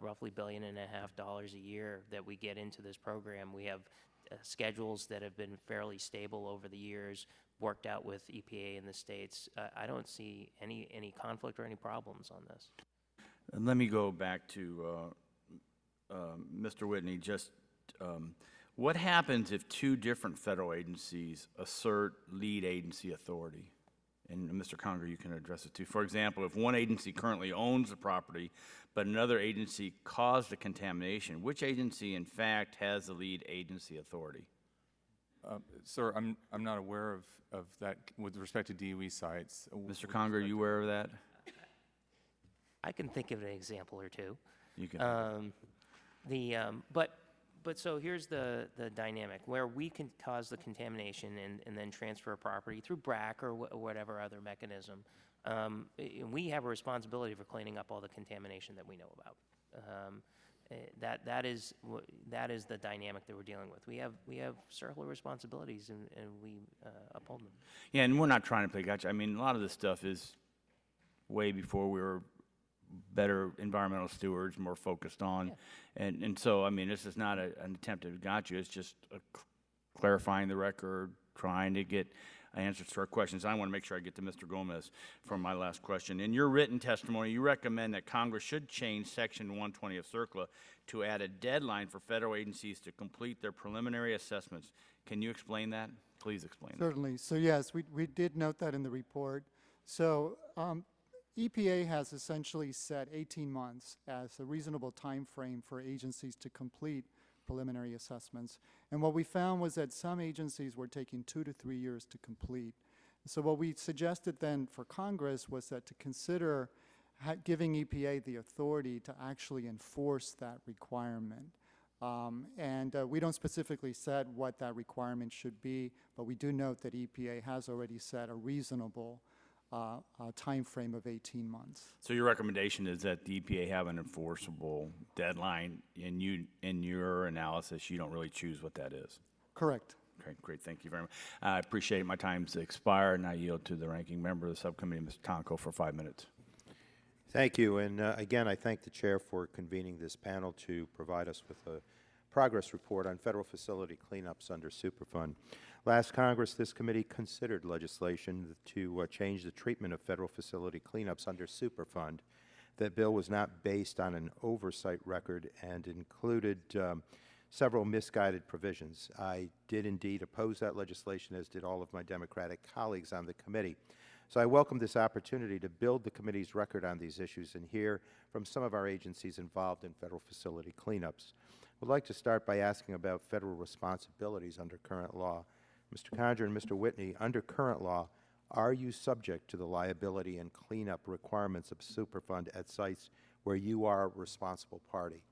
roughly $1.5 billion a year that we get into this program. We have schedules that have been fairly stable over the years, worked out with EPA in the states. I don't see any conflict or any problems on this. And let me go back to Mr. Whitney. Just what happens if two different federal agencies assert lead agency authority? And Mr. Conger, you can address it too. For example, if one agency currently owns the property, but another agency caused the contamination, which agency, in fact, has the lead agency authority? Sir, I'm not aware of that with respect to DOE sites. Mr. Conger, are you aware of that? I can think of an example or two. You can. But so here's the dynamic where we can cause the contamination and then transfer a property through BRAC or whatever other mechanism. We have a responsibility for cleaning up all the contamination that we know about. That is the dynamic that we're dealing with. We have CERCLA responsibilities, and we uphold them. Yeah, and we're not trying to play gotcha. I mean, a lot of this stuff is way before we were better environmental stewards, more focused on, and so I mean, this is not an attempt to gotcha. It's just clarifying the record, trying to get answers to our questions. I want to make sure I get to Mr. Gomez for my last question. In your written testimony, you recommend that Congress should change Section 120 of CERCLA to add a deadline for federal agencies to complete their preliminary assessments. Can you explain that? Please explain that. Certainly. So yes, we did note that in the report. So EPA has essentially set 18 months as a reasonable time frame for agencies to complete preliminary assessments. And what we found was that some agencies were taking 2 to 3 years to complete. So what we suggested then for Congress was that to consider giving EPA the authority to actually enforce that requirement. We don't specifically set what that requirement should be, but we do note that EPA has already set a reasonable time frame of 18 months. So your recommendation is that the EPA have an enforceable deadline, and in your analysis, you don't really choose what that is. Correct. Okay, great. Thank you very much. I appreciate it. My time's expired, and I yield to the ranking member of the subcommittee, Mr. Tonko, for 5 minutes. Thank you. And again, I thank the chair for convening this panel to provide us with a progress report on federal facility cleanups under Superfund. Last Congress, this committee considered legislation to change the treatment of federal facility cleanups under Superfund. That bill was not based on an oversight record and included several misguided provisions. I did indeed oppose that legislation, as did all of my Democratic colleagues on the committee. So I welcome this opportunity to build the committee's record on these issues and hear from some of our agencies involved in federal facility cleanups. I would like to start by asking about federal responsibilities under current law. Mr. Condra and Mr. Whitney, under current law, are you subject to the liability and cleanup requirements of Superfund at sites where you are a responsible party?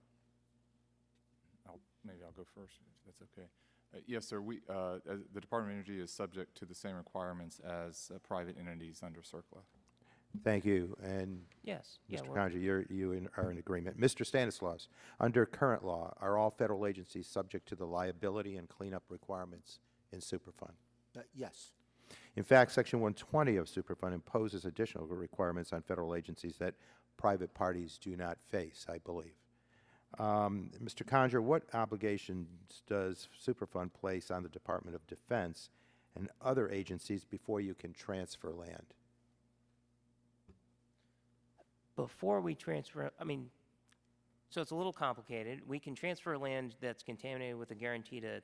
Maybe I'll go first, if that's okay. Yes, sir. The Department of Energy is subject to the same requirements as private entities under CERCLA. Thank you. And Yes. Mr. Condra, you are in agreement. Mr. Stanislaus, under current law, are all federal agencies subject to the liability and cleanup requirements in Superfund? Yes. In fact, Section 120 of Superfund imposes additional requirements on federal agencies that private parties do not face, I believe. Mr. Condra, what obligations does Superfund place on the Department of Defense and other agencies before you can transfer land? Before we transfer, so it's a little complicated. We can transfer land that's contaminated with a guarantee to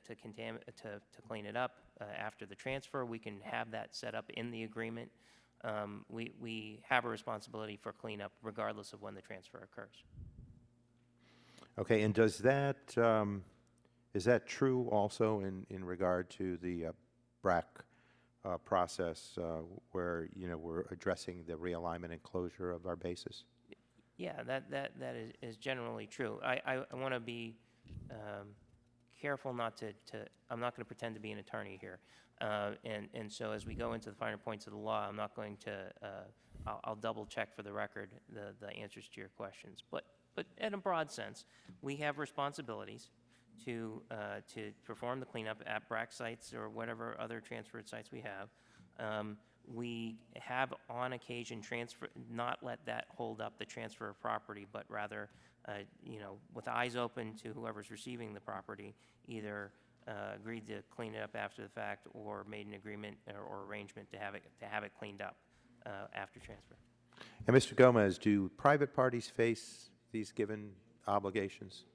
clean it up. After the transfer, we can have that set up in the agreement. We have a responsibility for cleanup regardless of when the transfer occurs. Okay, and does that, is that true also in regard to the BRAC process where, we're addressing the realignment and closure of our bases? Yeah, that is generally true. I want to be careful not to I'm not going to pretend to be an attorney here. And so as we go into the finer points of the law, I'm not going to, I'll double check for the record the answers to your questions. But in a broad sense, we have responsibilities to perform the cleanup at BRAC sites or whatever other transferred sites we have. We have on occasion not let that hold up the transfer of property, but rather, with eyes open to whoever's receiving the property, either agreed to clean it up after the fact or made an agreement or arrangement to have it cleaned up after transfer. And Mr. Gomez, do private parties face these given obligations?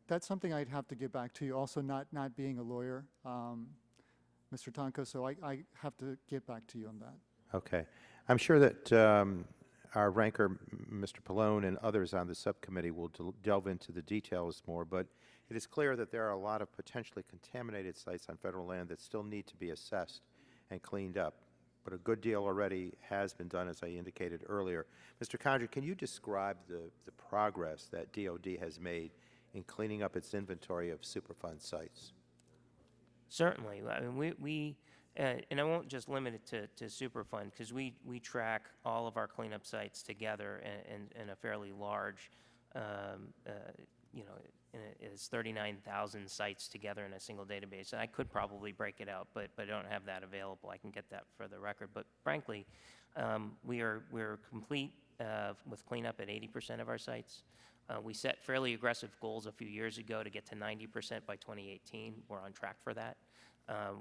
That's something I'd have to get back to you. Also, not being a lawyer, Mr. Tonko, so I have to get back to you on that. Okay. I'm sure that our ranker, Mr. Pallone, and others on the subcommittee will delve into the details more, but it is clear that there are a lot of potentially contaminated sites on federal land that still need to be assessed and cleaned up. But a good deal already has been done, as I indicated earlier. Mr. Condra, can you describe the progress that DOD has made in cleaning up its inventory of Superfund sites? Certainly. I mean, And I won't just limit it to Superfund, because we track all of our cleanup sites together in a fairly large, you know, it's 39,000 sites together in a single database. And I could probably break it out, but I don't have that available. I can get that for the record. But frankly, we're complete with cleanup at 80% of our sites. We set fairly aggressive goals a few years ago to get to 90% by 2018. We're on track for that.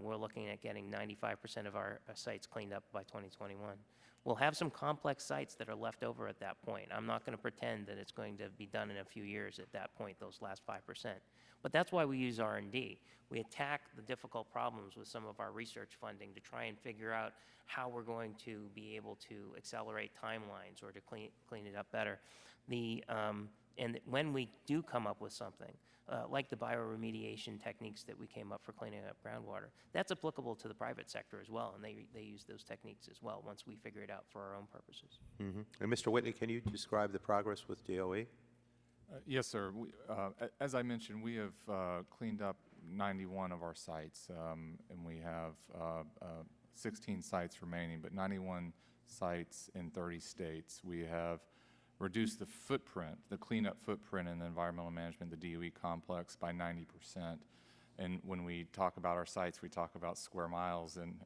We're looking at getting 95% of our sites cleaned up by 2021. We'll have some complex sites that are left over at that point. I'm not going to pretend that it's going to be done in a few years at that point, those last 5%. But that's why we use R&D. We attack the difficult problems with some of our research funding to try and figure out how we're going to be able to accelerate timelines or to clean it up better. And when we do come up with something, like the bioremediation techniques that we came up for cleaning up groundwater, that's applicable to the private sector as well, and they use those techniques as well once we figure it out for our own purposes. And Mr. Whitney, can you describe the progress with DOE? Yes, sir. As I mentioned, we have cleaned up 91 of our sites, and we have 16 sites remaining, but 91 sites in 30 states. We have reduce the footprint, the cleanup footprint in the environmental management, the DOE complex, by 90%. And when we talk about our sites, we talk about square miles and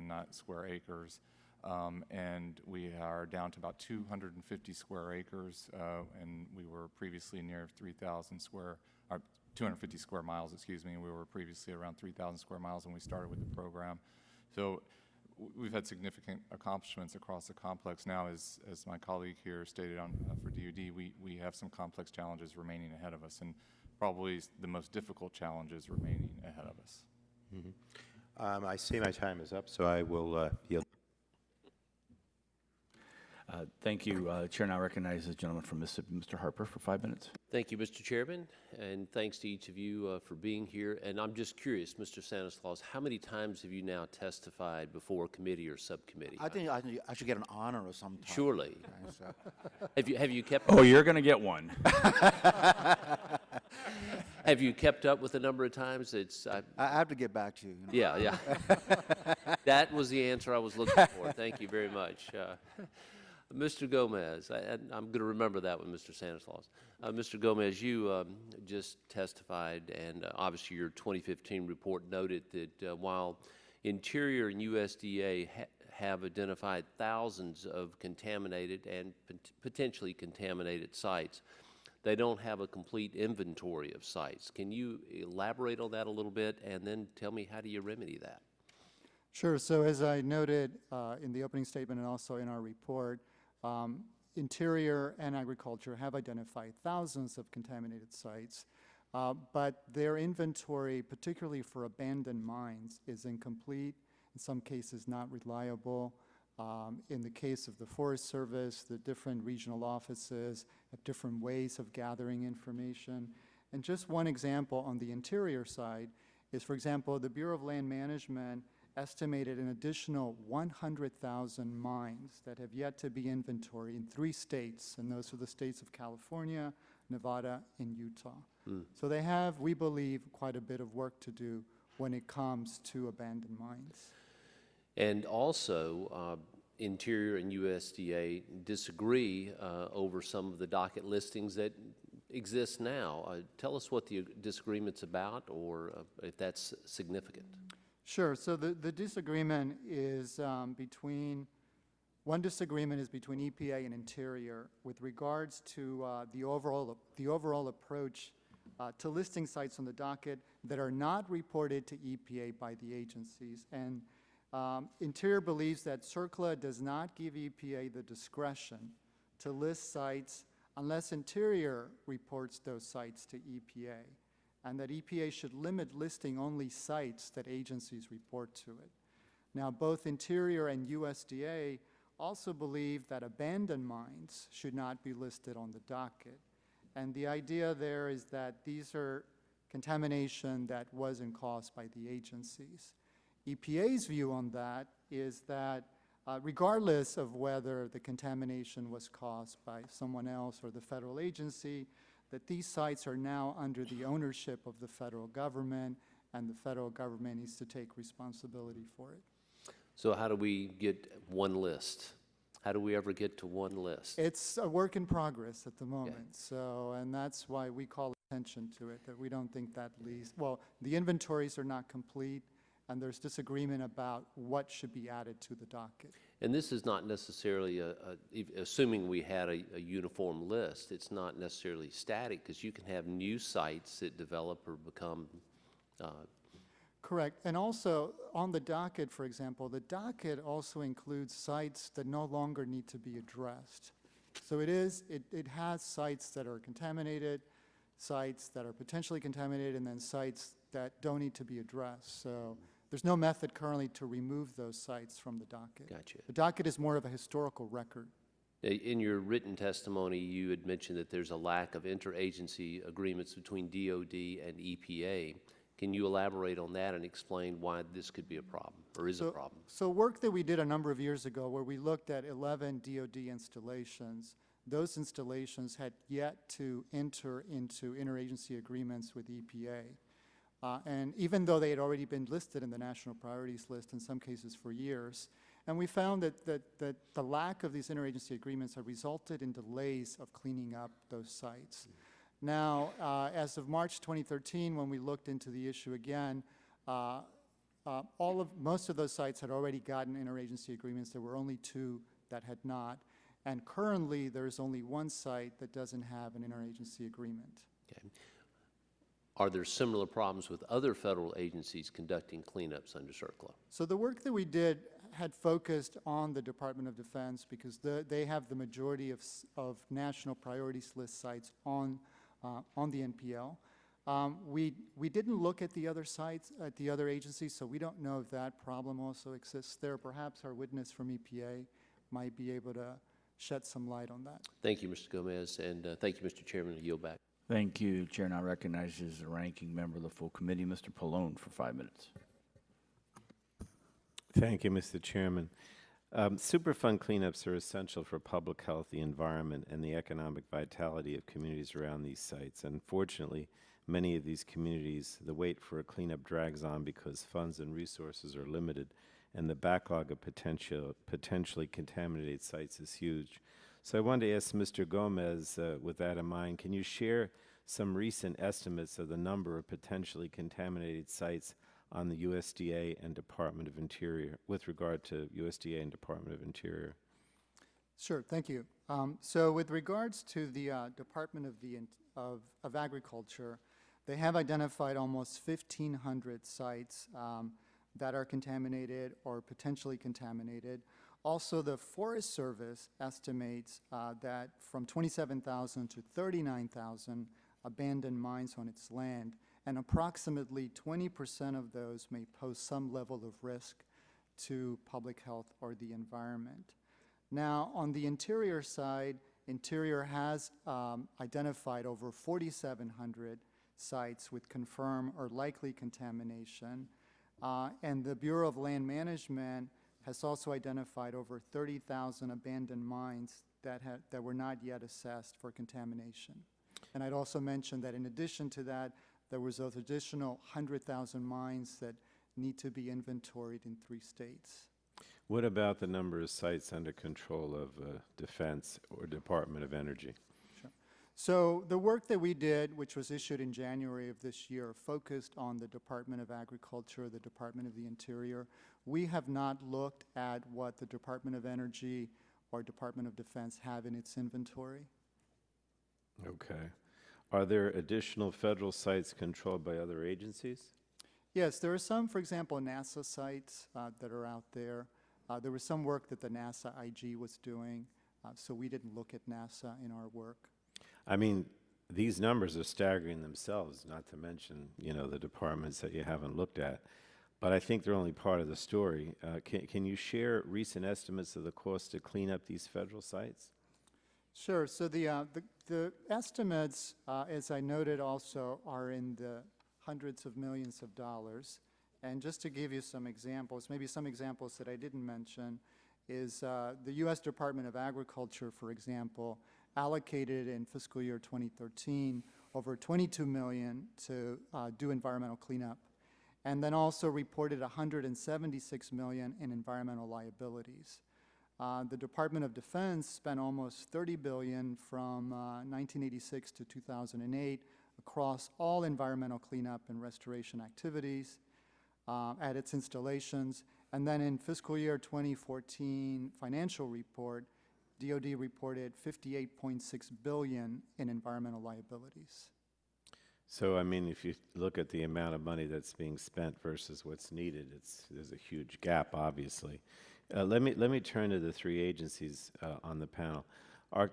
not square acres. And we are down to about 250 square acres, and we were previously near 250 square miles, excuse me. We were previously around 3,000 square miles when we started with the program. So we've had significant accomplishments across the complex. Now, as my colleague here stated for DOD, we have some complex challenges remaining ahead of us, and probably the most difficult challenges remaining ahead of us. I see my time is up, so I will yield. Thank you. Chair now recognizes the gentleman from Mississippi, Mr. Harper, for 5 minutes. Thank you, Mr. Chairman, and thanks to each of you for being here. And I'm just curious, Mr. Stanislaus, how many times have you now testified before a committee or subcommittee? I think I should get an honor or something. Surely. Okay, so. Have you kept? Oh, you're going to get one. Have you kept up with the number of times? I have to get back to you. Yeah, yeah. That was the answer I was looking for. Thank you very much. Mr. Gomez, I'm going to remember that one, Mr. Stanislaus. Mr. Gomez, you just testified, and obviously your 2015 report noted that while Interior and USDA have identified thousands of contaminated and potentially contaminated sites, they don't have a complete inventory of sites. Can you elaborate on that a little bit, and then tell me, how do you remedy that? Sure. So as I noted in the opening statement and also in our report, Interior and Agriculture have identified thousands of contaminated sites, but their inventory, particularly for abandoned mines, is incomplete, in some cases not reliable. In the case of the Forest Service, the different regional offices have different ways of gathering information. And just one example on the Interior side is, for example, the Bureau of Land Management estimated an additional 100,000 mines that have yet to be inventoried in 3 states, and those are the states of California, Nevada, and Utah. So they have, we believe, quite a bit of work to do when it comes to abandoned mines. And also, Interior and USDA disagree over some of the docket listings that exist now. Tell us what the disagreement's about, or if that's significant. Sure. So the disagreement is one disagreement is between EPA and Interior with regards to the overall approach to listing sites on the docket that are not reported to EPA by the agencies. And Interior believes that CERCLA does not give EPA the discretion to list sites unless Interior reports those sites to EPA, and that EPA should limit listing only sites that agencies report to it. Now, both Interior and USDA also believe that abandoned mines should not be listed on the docket. And the idea there is that these are contamination that wasn't caused by the agencies. EPA's view on that is that regardless of whether the contamination was caused by someone else or the federal agency, that these sites are now under the ownership of the federal government, and the federal government needs to take responsibility for it. So how do we get one list? How do we ever get to one list? It's a work in progress at the moment, so, and that's why we call attention to it, that we don't think that least, well, the inventories are not complete, and there's disagreement about what should be added to the docket. And this is not necessarily assuming we had a uniform list, it's not necessarily static, because you can have new sites that develop or become Correct, and also on the docket, for example, the docket also includes sites that no longer need to be addressed. So it has sites that are contaminated, sites that are potentially contaminated, and then sites that don't need to be addressed. So there's no method currently to remove those sites from the docket. Gotcha. The docket is more of a historical record. In your written testimony, you had mentioned that there's a lack of interagency agreements between DOD and EPA. Can you elaborate on that and explain why this could be a problem, or is a problem? So work that we did a number of years ago where we looked at 11 DOD installations, those installations had yet to enter into interagency agreements with EPA. And even though they had already been listed in the national priorities list in some cases for years, and we found that the lack of these interagency agreements have resulted in delays of cleaning up those sites. Now, as of March 2013, when we looked into the issue again, most of those sites had already gotten interagency agreements. There were only 2 that had not. And currently, there's only 1 site that doesn't have an interagency agreement. Okay. Are there similar problems with other federal agencies conducting cleanups under CERCLA? So the work that we did had focused on the Department of Defense because they have the majority of national priorities list sites on the NPL. We didn't look at the other sites, at the other agencies, so we don't know if that problem also exists there. Perhaps our witness from EPA might be able to shed some light on that. Thank you, Mr. Gomez, and thank you, Mr. Chairman. I yield back. Thank you. Chair now recognizes the ranking member of the full committee, Mr. Pallone, for 5 minutes. Thank you, Mr. Chairman. Superfund cleanups are essential for public health, the environment, and the economic vitality of communities around these sites. Unfortunately, many of these communities, the wait for a cleanup drags on because funds and resources are limited, and the backlog of potentially contaminated sites is huge. So I wanted to ask Mr. Gomez, with that in mind, can you share some recent estimates of the number of potentially contaminated sites on the USDA and Department of Interior, with regard to USDA and Department of Interior? Sure, thank you. So with regards to the Department of Agriculture, they have identified almost 1,500 sites that are contaminated or potentially contaminated. Also, the Forest Service estimates that from 27,000 to 39,000 abandoned mines on its land, and approximately 20% of those may pose some level of risk to public health or the environment. Now, on the Interior side, Interior has identified over 4,700 sites with confirmed or likely contamination, and the Bureau of Land Management has also identified over 30,000 abandoned mines that were not yet assessed for contamination. And I'd also mention that in addition to that, there was those additional 100,000 mines that need to be inventoried in 3 states. What about the number of sites under control of Defense or Department of Energy? Sure. So the work that we did, which was issued in January of this year, focused on the Department of Agriculture, the Department of the Interior. We have not looked at what the Department of Energy or Department of Defense have in its inventory. Okay. Are there additional federal sites controlled by other agencies? Yes, there are some, for example, NASA sites that are out there. There was some work that the NASA IG was doing, so we didn't look at NASA in our work. I mean, these numbers are staggering themselves, not to mention, you know, the departments that you haven't looked at. But I think they're only part of the story. Can you share recent estimates of the cost to clean up these federal sites? Sure. So the estimates, as I noted also, are in the hundreds of millions of dollars. And just to give you some examples, maybe some examples that I didn't mention, is the U.S. Department of Agriculture, for example, allocated in fiscal year 2013 over $22 million to do environmental cleanup. and then also reported $176 million in environmental liabilities. The Department of Defense spent almost $30 billion from 1986 to 2008 across all environmental cleanup and restoration activities at its installations. And then in fiscal year 2014 financial report, DoD reported $58.6 billion in environmental liabilities. So, I mean, if you look at the amount of money that's being spent versus what's needed, there's a huge gap, obviously. Let me turn to the three agencies on the panel. Are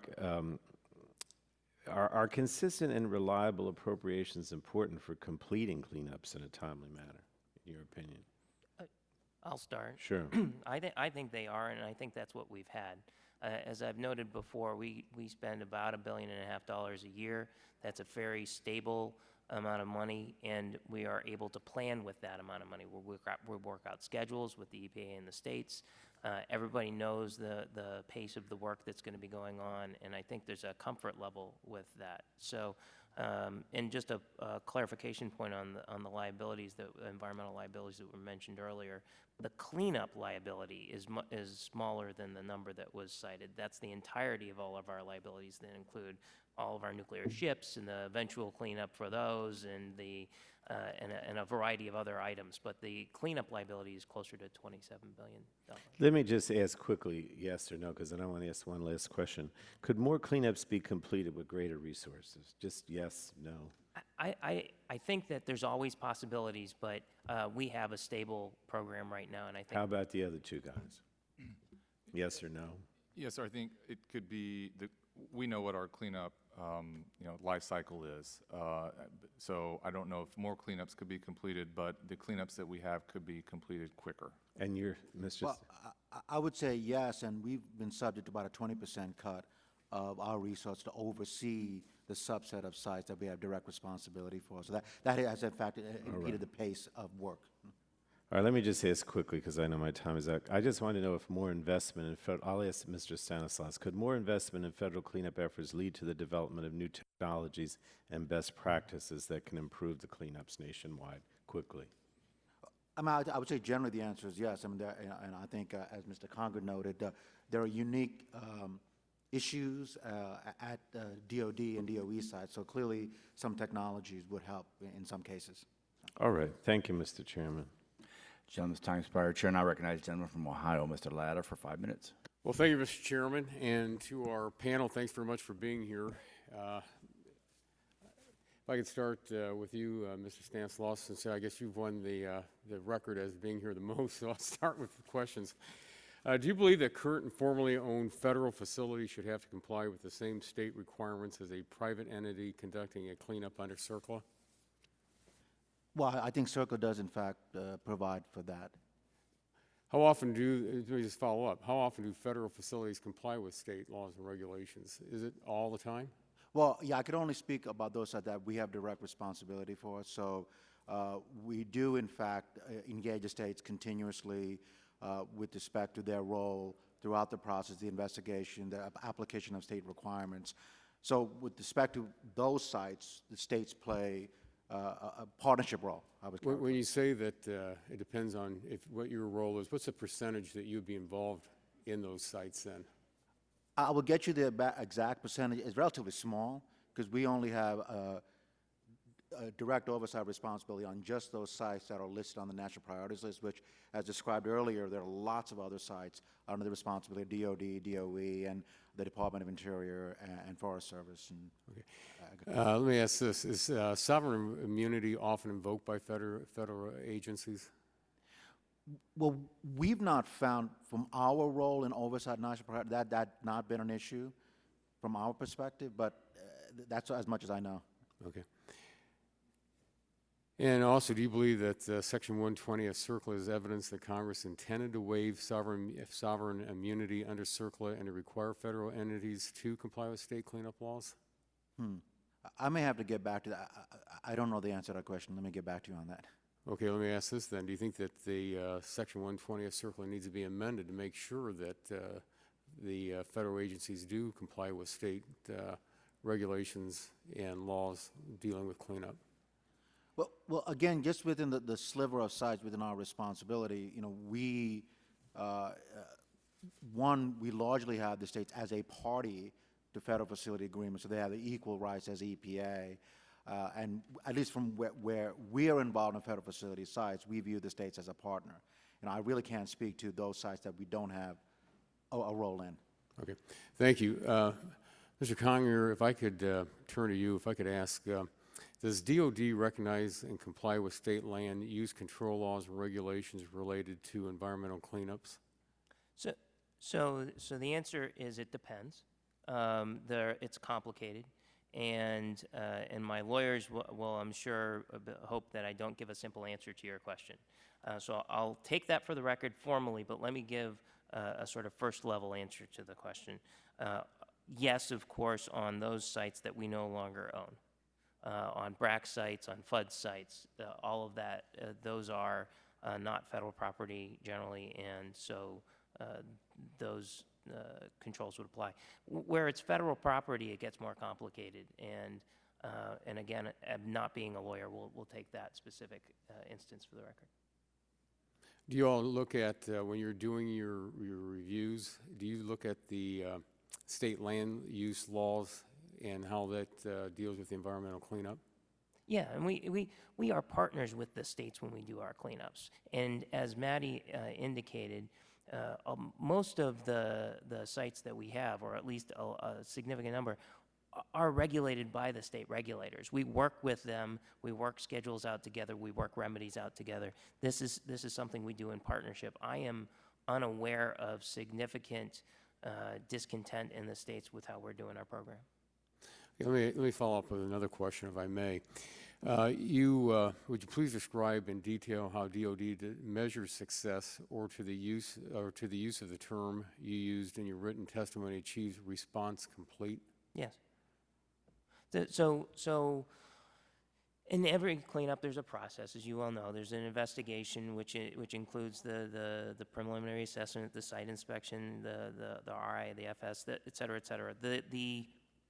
consistent and reliable appropriations important for completing cleanups in a timely manner, in your opinion? I'll start. Sure. I think they are, and I think that's what we've had. As I've noted before, we spend about $1.5 billion a year. That's a very stable amount of money, and we are able to plan with that amount of money. We'll work out schedules with the EPA and the states. Everybody knows the pace of the work that's going to be going on, and I think there's a comfort level with that. So, and just a clarification point on the liabilities, the environmental liabilities that were mentioned earlier. The cleanup liability is smaller than the number that was cited. That's the entirety of all of our liabilities that include all of our nuclear ships and the eventual cleanup for those, and and a variety of other items. But the cleanup liability is closer to $27 billion. Let me just ask quickly, yes or no, because then I want to ask one last question. Could more cleanups be completed with greater resources? Just yes, no. I think that there's always possibilities, but we have a stable program right now, and I think. How about the other two guys? Yes or no? Yes, I think it could be, we know what our cleanup life cycle is. So I don't know if more cleanups could be completed, but the cleanups that we have could be completed quicker. And you're, Mr. Well, I would say yes, and we've been subject to about a 20% cut of our resource to oversee the subset of sites that we have direct responsibility for. So that has, in fact, impeded the pace of work. All right, let me just ask quickly, because I know my time is up. I just want to know if more investment in federal, I'll ask Mr. Stanislaus, could more investment in federal cleanup efforts lead to the development of new technologies and best practices that can improve the cleanups nationwide quickly? I mean, I would say generally the answer is yes. I mean, and I think, as Mr. Conger noted, there are unique issues at DOD and DOE side, so clearly some technologies would help in some cases. All right, thank you, Mr. Chairman. Gentleman's time expired. Chair, now recognize the gentleman from Ohio, Mr. Latta, for 5 minutes. Well, thank you, Mr. Chairman, and to our panel, thanks very much for being here. If I could start with you, Mr. Stanislaus, since I guess you've won the record as being here the most, so I'll start with the questions. Do you believe that current and formerly owned federal facilities should have to comply with the same state requirements as a private entity conducting a cleanup under CERCLA? Well, I think CERCLA does, in fact, provide for that. How often let me just follow up, how often do federal facilities comply with state laws and regulations? Is it all the time? Well, yeah, I could only speak about those that we have direct responsibility for. So we do, in fact, engage the states continuously with respect to their role throughout the process, the investigation, the application of state requirements. So with respect to those sites, the states play a partnership role. When you say that it depends on what your role is, what's the percentage that you'd be involved in those sites then? I will get you the exact percentage. It's relatively small because we only have a direct oversight responsibility on just those sites that are listed on the national priorities list, which, as described earlier, there are lots of other sites under the responsibility of DOD, DOE, and the Department of Interior and Forest Service. And, let me ask this. Is sovereign immunity often invoked by federal agencies? Well, we've not found, from our role in oversight national priority, that not been an issue from our perspective, but that's as much as I know. Okay. And also, do you believe that Section 120 of CERCLA is evidence that Congress intended to waive sovereign immunity under CERCLA and to require federal entities to comply with state cleanup laws? I may have to get back to that. I don't know the answer to that question. Let me get back to you on that. Okay, let me ask this then. Do you think that the Section 120 of CERCLA needs to be amended to make sure that the federal agencies do comply with state regulations and laws dealing with cleanup? Well, again, just within the sliver of sites within our responsibility, you know, we, we largely have the states as a party to federal facility agreements, so they have the equal rights as EPA. And at least from where we are involved in federal facility sites, we view the states as a partner. And I really can't speak to those sites that we don't have a role in. Okay, thank you. Mr. Conger, if I could turn to you, if I could ask, does DOD recognize and comply with state land use control laws and regulations related to environmental cleanups? So the answer is it depends. It's complicated, and my lawyers will I'm sure, hope that I don't give a simple answer to your question. So I'll take that for the record formally, but let me give a sort of first-level answer to the question. Yes, of course, on those sites that we no longer own. On BRAC sites, on FUD sites, all of that, those are not federal property generally, and so those controls would apply. Where it's federal property, it gets more complicated, and again, not being a lawyer, we'll take that specific instance for the record. Do you all look at, when you're doing your reviews, do you look at the state land use laws and how that deals with the environmental cleanup? Yeah, and we are partners with the states when we do our cleanups. And as Maddie indicated, most of the sites that we have, or at least a significant number, are regulated by the state regulators. We work with them, we work schedules out together, we work remedies out together. This is something we do in partnership. I am unaware of significant discontent in the states with how we're doing our program. Let me follow up with another question, if I may. Would you please describe in detail how DOD measures success, or to the use of the term you used in your written testimony, achieves response complete? Yes. So in every cleanup, there's a process, as you all know. There's an investigation, which includes the preliminary assessment, the site inspection, the RI, the FS, et cetera, et cetera.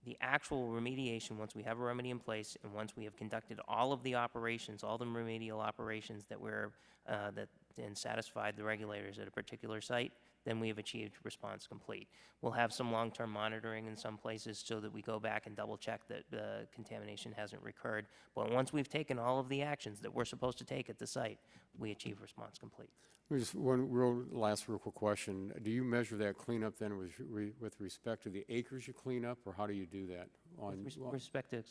The actual remediation, once we have a remedy in place, and once we have conducted all of the operations, all the remedial operations and satisfied the regulators at a particular site, then we have achieved response complete. We'll have some long-term monitoring in some places so that we go back and double-check that the contamination hasn't recurred. But once we've taken all of the actions that we're supposed to take at the site, we achieve response complete. Just one last real quick question. Do you measure that cleanup then with respect to the acres you clean up, or how do you do that? With respect to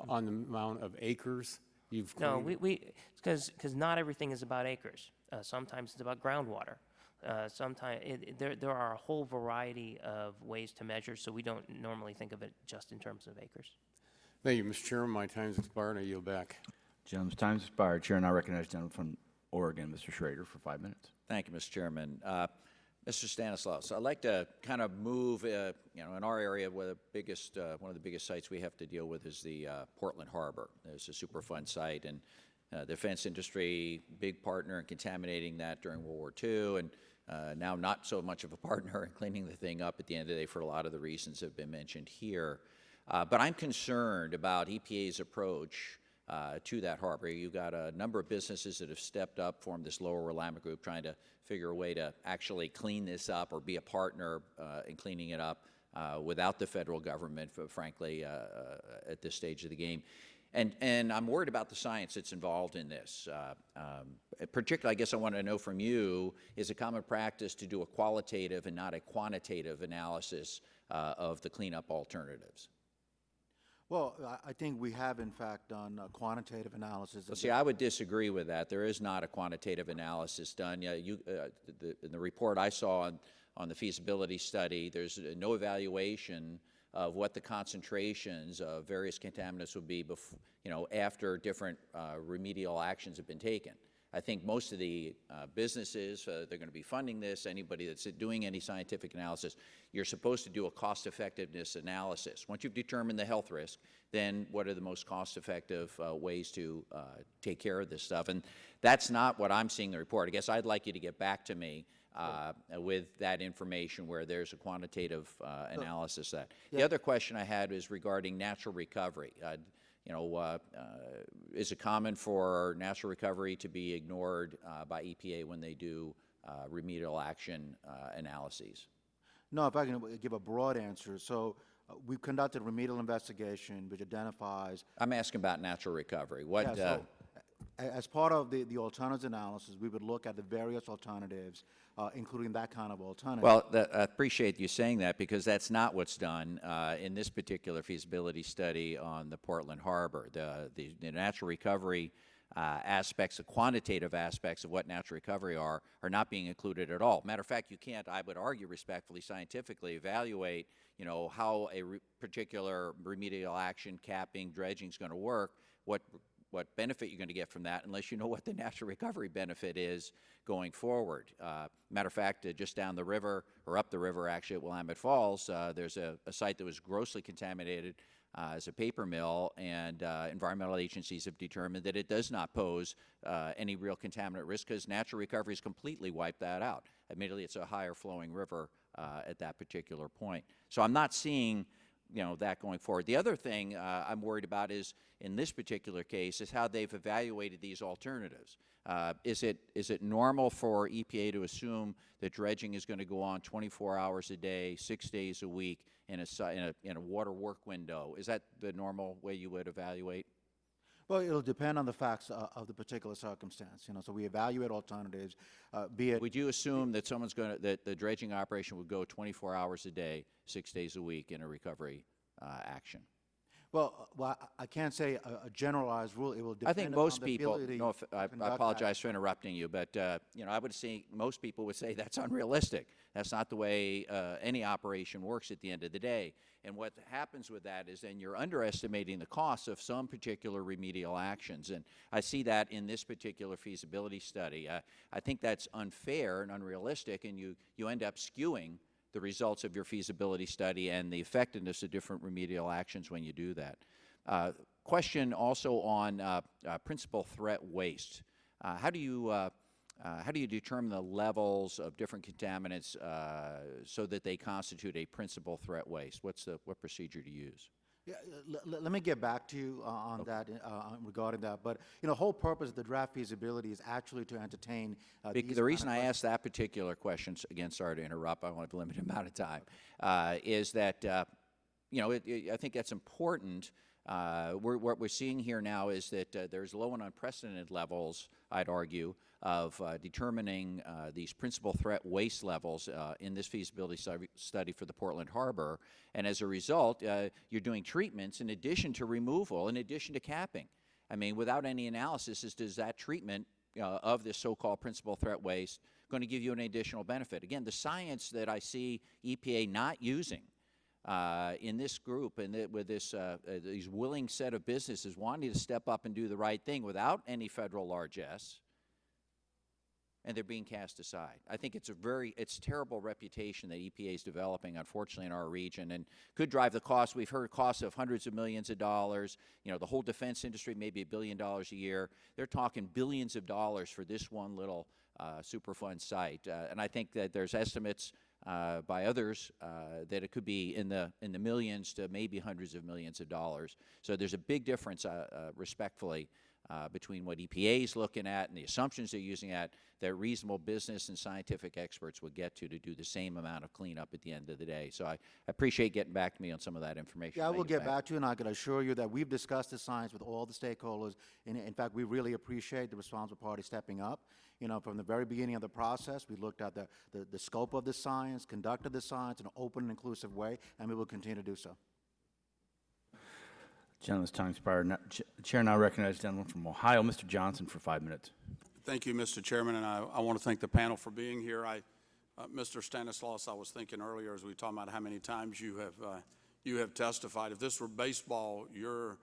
on the amount of acres you've cleaned? No, because not everything is about acres. Sometimes it's about groundwater. Sometimes there are a whole variety of ways to measure, so we don't normally think of it just in terms of acres. Thank you, Mr. Chairman. My time's expired. I yield back. Gentleman's time's expired. Chair, and I recognize the gentleman from Oregon, Mr. Schrader, for 5 minutes. Thank you, Mr. Chairman. Mr. Stanislaus, I'd like to kind of move, in our area where one of the biggest sites we have to deal with is the Portland Harbor. There's a Superfund site, and the defense industry, big partner in contaminating that during World War II, and now not so much of a partner in cleaning the thing up at the end of the day for a lot of the reasons that have been mentioned here. But I'm concerned about EPA's approach to that harbor. You've got a number of businesses that have stepped up, formed this lower Willamette group, trying to figure a way to actually clean this up or be a partner in cleaning it up without the federal government, frankly, at this stage of the game. And I'm worried about the science that's involved in this. Particularly, I guess I want to know from you, is it common practice to do a qualitative and not a quantitative analysis of the cleanup alternatives? Well, I think we have, in fact, done a quantitative analysis. Well, see, I would disagree with that. There is not a quantitative analysis done. In the report I saw on the feasibility study, there's no evaluation of what the concentrations of various contaminants would be after different remedial actions have been taken. I think most of the businesses, they're going to be funding this. Anybody that's doing any scientific analysis, you're supposed to do a cost-effectiveness analysis. Once you've determined the health risk, then what are the most cost-effective ways to take care of this stuff? And that's not what I'm seeing in the report. I guess I'd like you to get back to me with that information where there's a quantitative analysis of that. The other question I had is regarding natural recovery. Is it common for natural recovery to be ignored by EPA when they do remedial action analyses? No, if I can give a broad answer. So we've conducted remedial investigation which identifies. I'm asking about natural recovery. What? Yeah, so as part of the alternatives analysis, we would look at the various alternatives, including that kind of alternative. Well, I appreciate you saying that, because that's not what's done in this particular feasibility study on the Portland Harbor. The natural recovery aspects, the quantitative aspects of what natural recovery are not being included at all. Matter of fact, you can't, I would argue respectfully, scientifically evaluate, how a particular remedial action, capping, dredging is going to work, what benefit you're going to get from that, unless you know what the natural recovery benefit is going forward. Matter of fact, just down the river, or up the river actually at Willamette Falls, there's a site that was grossly contaminated as a paper mill, and environmental agencies have determined that it does not pose any real contaminant risk, because natural recovery has completely wiped that out. Admittedly, it's a higher flowing river at that particular point. So I'm not seeing that going forward. The other thing I'm worried about is, in this particular case, is how they've evaluated these alternatives. Is it normal for EPA to assume that dredging is going to go on 24 hours a day, 6 days a week in a water work window? Is that the normal way you would evaluate? Well, it'll depend on the facts of the particular circumstance. So we evaluate alternatives, be it. Would you assume that that the dredging operation would go 24 hours a day, 6 days a week in a recovery action? Well, I can't say a generalized rule. It will depend. I think most on the people. ability No, I to conduct apologize for interrupting you, but I would say most people would say that's unrealistic. That's not the way any operation works at the end of the day. And what happens with that is then you're underestimating the costs of some particular remedial actions. And I see that in this particular feasibility study. I think that's unfair and unrealistic, and you end up skewing the results of your feasibility study and the effectiveness of different remedial actions when you do that. Question also on principal threat waste. How do you determine the levels of different contaminants so that they constitute a principal threat waste? What procedure to use? Yeah, let me get back to you on that regarding that. But the whole purpose of the draft feasibility is actually to entertain. The reason I asked that particular question, again, sorry to interrupt, I only have a limited amount of time, is that I think that's important. What we're seeing here now is that there's low and unprecedented levels, I'd argue, of determining these principal threat waste levels in this feasibility study for the Portland Harbor. And as a result, you're doing treatments in addition to removal, in addition to capping. I mean, without any analysis, does that treatment of this so-called principal threat waste going to give you an additional benefit? Again, the science that I see EPA not using in this group, and with these willing set of businesses wanting to step up and do the right thing without any federal largesse, and they're being cast aside. I think it's terrible reputation that EPA is developing, unfortunately, in our region, and could drive the cost. We've heard costs of hundreds of millions of dollars. The whole defense industry, maybe $1 billion a year. They're talking billions of dollars for this one little Superfund site, and I think that there's estimates by others that it could be in the millions to maybe hundreds of millions of dollars. So there's a big difference, respectfully, between what EPA is looking at and the assumptions they're using that reasonable business and scientific experts would get to do the same amount of cleanup at the end of the day. So I appreciate getting back to me on some of that information. Yeah, I will get back to you, and I can assure you that we've discussed the science with all the stakeholders. In fact, we really appreciate the responsible party stepping up. From the very beginning of the process, we looked at the scope of the science, conducted the science in an open and inclusive way, and we will continue to do so. Gentleman's time expired. Chair now recognizes the gentleman from Ohio, Mr. Johnson, for 5 minutes. Thank you, Mr. Chairman, and I want to thank the panel for being here. Mr. Stanislaus, I was thinking earlier as we were talking about how many times you have testified. If this were baseball, your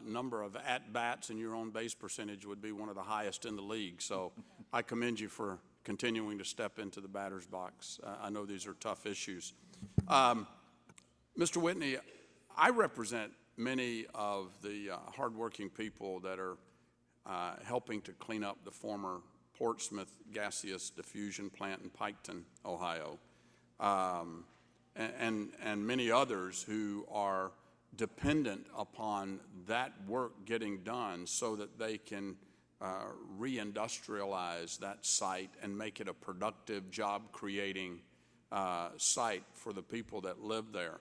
number of at-bats and your own base percentage would be one of the highest in the league. So I commend you for continuing to step into the batter's box. I know these are tough issues. Mr. Whitney, I represent many of the hardworking people that are helping to clean up the former Portsmouth gaseous diffusion plant in Piketon, Ohio, and many others who are dependent upon that work getting done so that they can reindustrialize that site and make it a productive, job-creating site for the people that live there.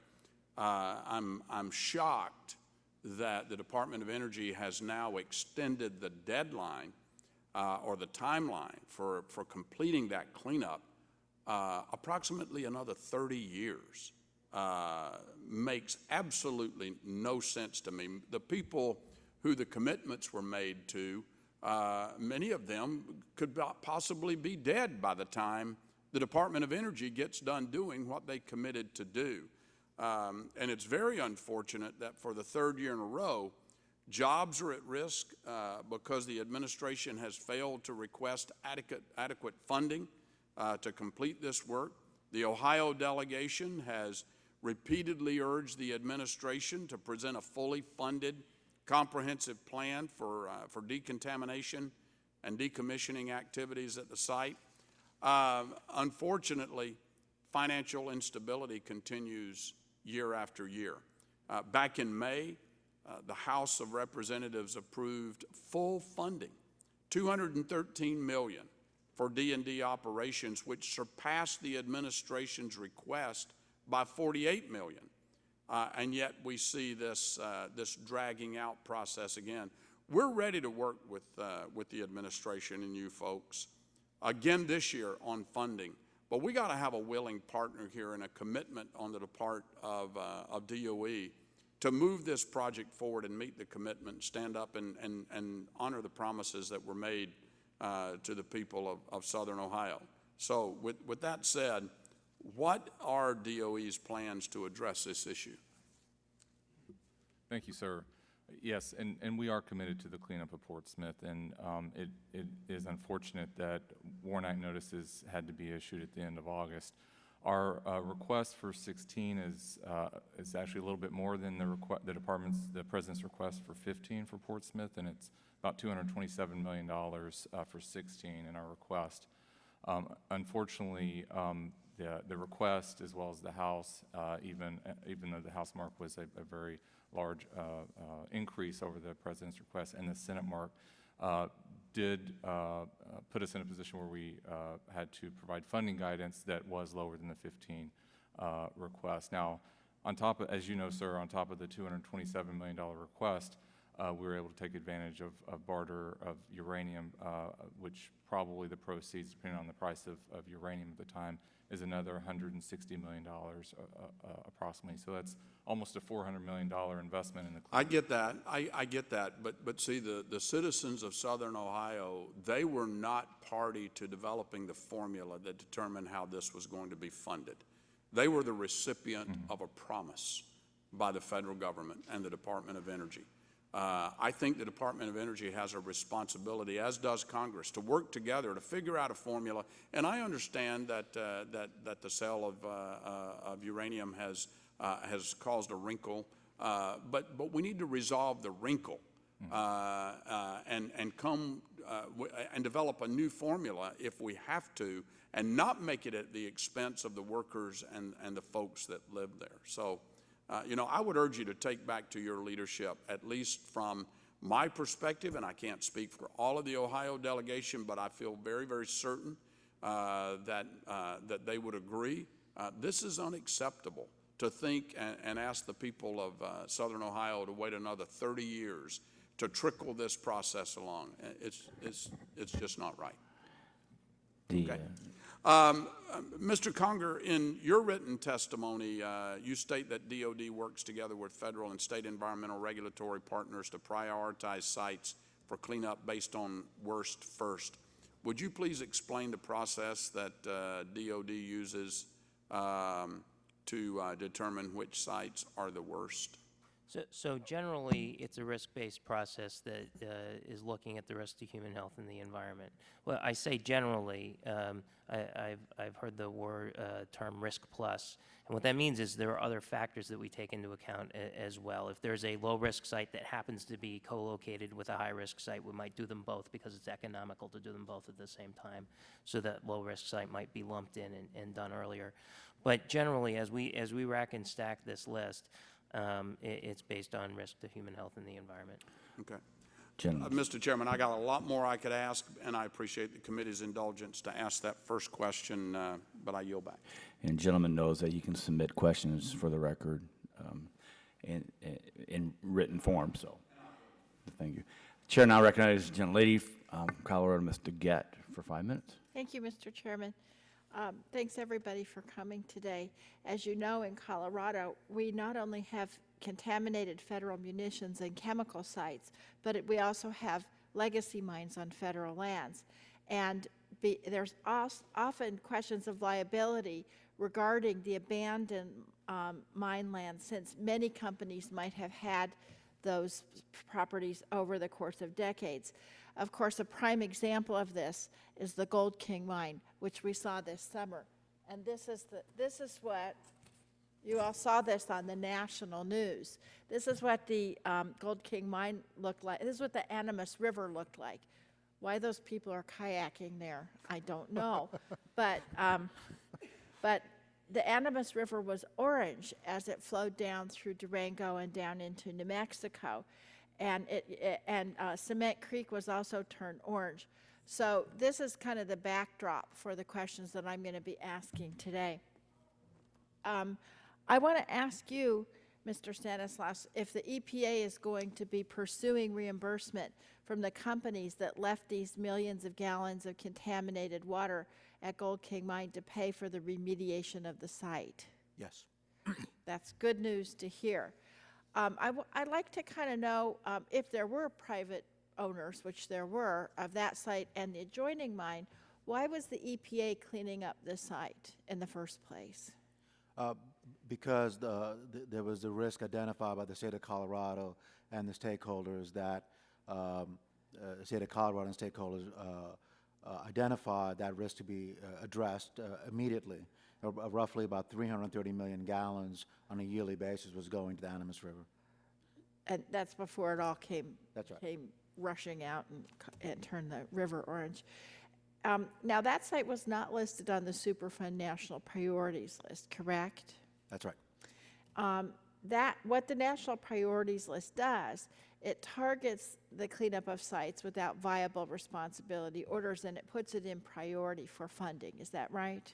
I'm shocked that the Department of Energy has now extended the deadline or the timeline for completing that cleanup approximately another 30 years. Makes absolutely no sense to me. The people who the commitments were made to, many of them could possibly be dead by the time the Department of Energy gets done doing what they committed to do. And it's very unfortunate that for the third year in a row, jobs are at risk because the administration has failed to request adequate funding to complete this work. The Ohio delegation has repeatedly urged the administration to present a fully funded, comprehensive plan for decontamination and decommissioning activities at the site. Unfortunately, financial instability continues year after year. Back in May, the House of Representatives approved full funding, $213 million for D&D operations, which surpassed the administration's request by $48 million. And yet we see this dragging out process again. We're ready to work with the administration and you folks again this year on funding, but we got to have a willing partner here and a commitment on the part of DOE to move this project forward and meet the commitment, stand up and honor the promises that were made to the people of Southern Ohio. So with that said, what are DOE's plans to address this issue? Thank you, sir. Yes, and we are committed to the cleanup of Portsmouth, and it is unfortunate that warning notices had to be issued at the end of August. Our request for 16 is actually a little bit more than the President's request for 15 for Portsmouth, and it's about $227 million for 16 in our request. Unfortunately, the request, as well as the House, even though the House mark was a very large increase over the President's request, and the Senate mark did put us in a position where we had to provide funding guidance that was lower than the 15 request. Now, on top of, as you know, sir, on top of the $227 million request, we were able to take advantage of barter of uranium, which probably the proceeds, depending on the price of uranium at the time, is another $160 million approximately. So that's almost a $400 million investment in the cleanup. I get that. I get that. But see, the citizens of Southern Ohio, they were not party to developing the formula that determined how this was going to be funded. They were the recipient of a promise by the federal government and the Department of Energy. I think the Department of Energy has a responsibility, as does Congress, to work together to figure out a formula. And I understand that the sale of uranium has caused a wrinkle, but we need to resolve the wrinkle and come and develop a new formula if we have to, and not make it at the expense of the workers and the folks that live there. So. I would urge you to take back to your leadership, at least from my perspective, and I can't speak for all of the Ohio delegation, but I feel very, very certain that they would agree. This is unacceptable to think and ask the people of Southern Ohio to wait another 30 years to trickle this process along. It's just not right. Okay. Mr. Conger, in your written testimony, you state that DOD works together with federal and state environmental regulatory partners to prioritize sites for cleanup based on worst first. Would you please explain the process that DOD uses to determine which sites are the worst? So generally, it's a risk-based process that is looking at the risk to human health and the environment. Well, I say generally. I've heard the term risk plus, and what that means is there are other factors that we take into account as well. If there's a low-risk site that happens to be co-located with a high-risk site, we might do them both because it's economical to do them both at the same time. So that low-risk site might be lumped in and done earlier. But generally, as we rack and stack this list, It's based on risk to human health and the environment. Okay. Gentlemen. Mr. Chairman, I got a lot more I could ask, and I appreciate the committee's indulgence to ask that first question, but I yield back. And gentleman knows that you can submit questions for the record in written form, so thank you. Chair now recognizes the gentlelady from Colorado, Mr. Gett, for 5 minutes. Thank you, Mr. Chairman. Thanks, everybody, for coming today. As you know, in Colorado, we not only have contaminated federal munitions and chemical sites, but we also have legacy mines on federal lands. And there's often questions of liability regarding the abandoned mine lands, since many companies might have had those properties over the course of decades. Of course, a prime example of this is the Gold King mine, which we saw this summer. And this is what, you all saw this on the national news. This is what the Gold King mine looked like. This is what the Animas River looked like. Why those people are kayaking there, I don't know. But the Animas River was orange as it flowed down through Durango and down into New Mexico. And Cement Creek was also turned orange. So this is kind of the backdrop for the questions that I'm going to be asking today. I want to ask you, Mr. Stanislaus, if the EPA is going to be pursuing reimbursement from the companies that left these millions of gallons of contaminated water at Gold King Mine to pay for the remediation of the site. Yes. That's good news to hear. I'd like to kind of know if there were private owners, which there were, of that site and the adjoining mine, why was the EPA cleaning up the site in the first place? Because there was the risk identified by the state of Colorado and the stakeholders that the state of Colorado and stakeholders identified that risk to be addressed immediately. Roughly about 330 million gallons on a yearly basis was going to the Animas River. And that's before it all came rushing out and turned the river orange. Now, that site was not listed on the Superfund National Priorities List, correct? That's right. What the National Priorities List does, it targets the cleanup of sites without viable responsibility orders, and it puts it in priority for funding. Is that right?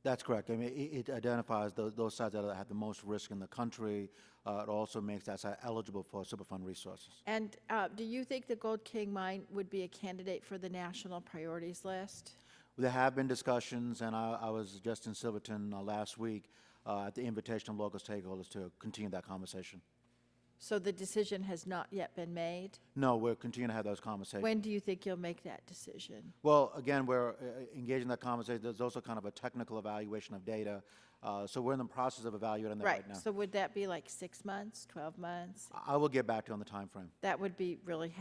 That's correct. I mean, it identifies those sites that have the most risk in the country. It also makes that site eligible for Superfund resources. And do you think the Gold King mine would be a candidate for the National Priorities List? There have been discussions, and I was just in Silverton last week at the invitation of local stakeholders to continue that conversation. So the decision has not yet been made? No, we're continuing to have those conversations. When do you think you'll make that decision? Well, again, we're engaging in that conversation. There's also kind of a technical evaluation of data. So we're in the process of evaluating that right now. So would that be like 6 months, 12 months? I will get back to you on the time frame. That would be really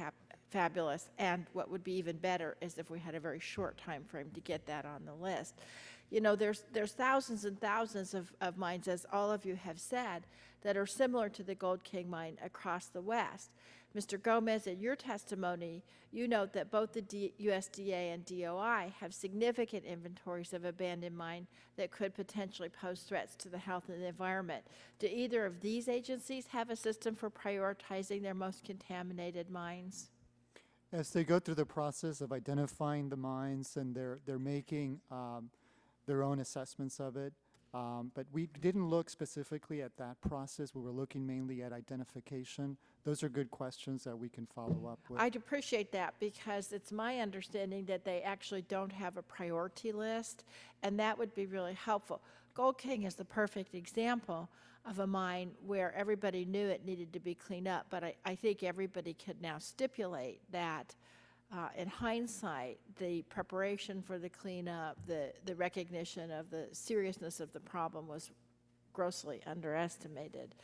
fabulous. And what would be even better is if we had a very short time frame to get that on the list. You know, there's thousands and thousands of mines, as all of you have said, that are similar to the Gold King mine across the West. Mr. Gomez, in your testimony, you note that both the USDA and DOI have significant inventories of abandoned mine that could potentially pose threats to the health and the environment. Do either of these agencies have a system for prioritizing their most contaminated mines? As they go through the process of identifying the mines, and they're making their own assessments of it. But we didn't look specifically at that process. We were looking mainly at identification. Those are good questions that we can follow up with. I'd appreciate that, because it's my understanding that they actually don't have a priority list, and that would be really helpful. Gold King is the perfect example of a mine where everybody knew it needed to be cleaned up, but I think everybody could now stipulate that in hindsight, the preparation for the cleanup, the recognition of the seriousness of the problem was grossly underestimated.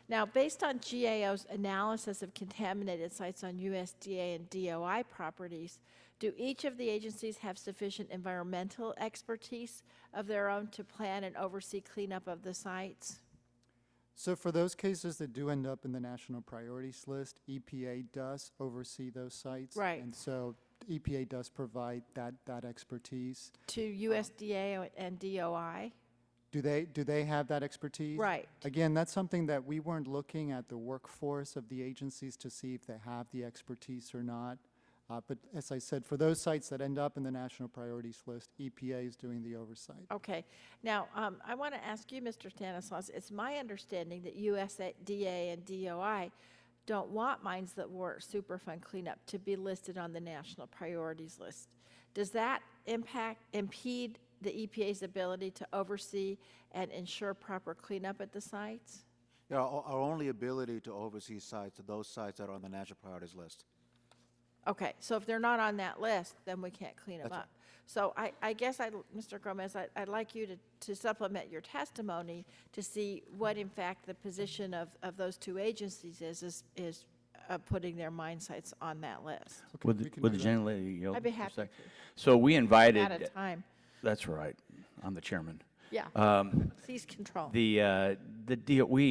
Now, based on GAO's analysis of contaminated sites on USDA and DOI properties, do each of the agencies have sufficient environmental expertise of their own to plan and oversee cleanup of the sites? So for those cases that do end up in the national priorities list, EPA does oversee those sites. Right. And so EPA does provide that expertise. To USDA and DOI? Do they have that expertise? Right. Again, that's something that we weren't looking at the workforce of the agencies to see if they have the expertise or not. But as I said, for those sites that end up in the national priorities list, EPA is doing the oversight. Okay. Now, I want to ask you, Mr. Stanislaus, it's my understanding that USDA and DOI don't want mines that were Superfund cleanup to be listed on the national priorities list. Does that impede the EPA's ability to oversee and ensure proper cleanup at the sites? Yeah, our only ability to oversee sites are those sites that are on the national priorities list. Okay, so if they're not on that list, then we can't clean them That's up. So I guess, Mr. Gomez, I'd like you to supplement your testimony to see what, in fact, the position of those two agencies is putting their mine sites on that list. Okay, Would we the, can would do the that. gentlelady yield? I'd be for a happy sec? to. So we invited. Out of time. That's right. I'm the chairman. Yeah. Seize control. We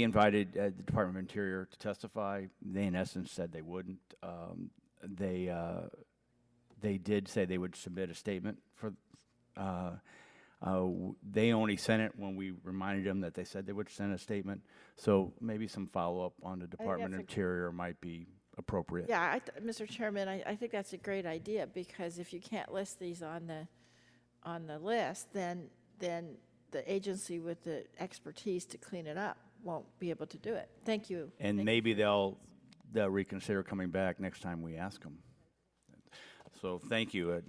invited the Department of Interior to testify. They, in essence, said they wouldn't. They did say they would submit a statement for. They only sent it when we reminded them that they said they would send a statement. So maybe some follow-up on the Department of that's Interior might be appropriate. Yeah, Mr. Chairman, I think that's a great idea, because if you can't list these on the list, then the agency with the expertise to clean it up won't be able to do it. Thank you. And maybe they'll reconsider coming back next time we ask them. So thank you.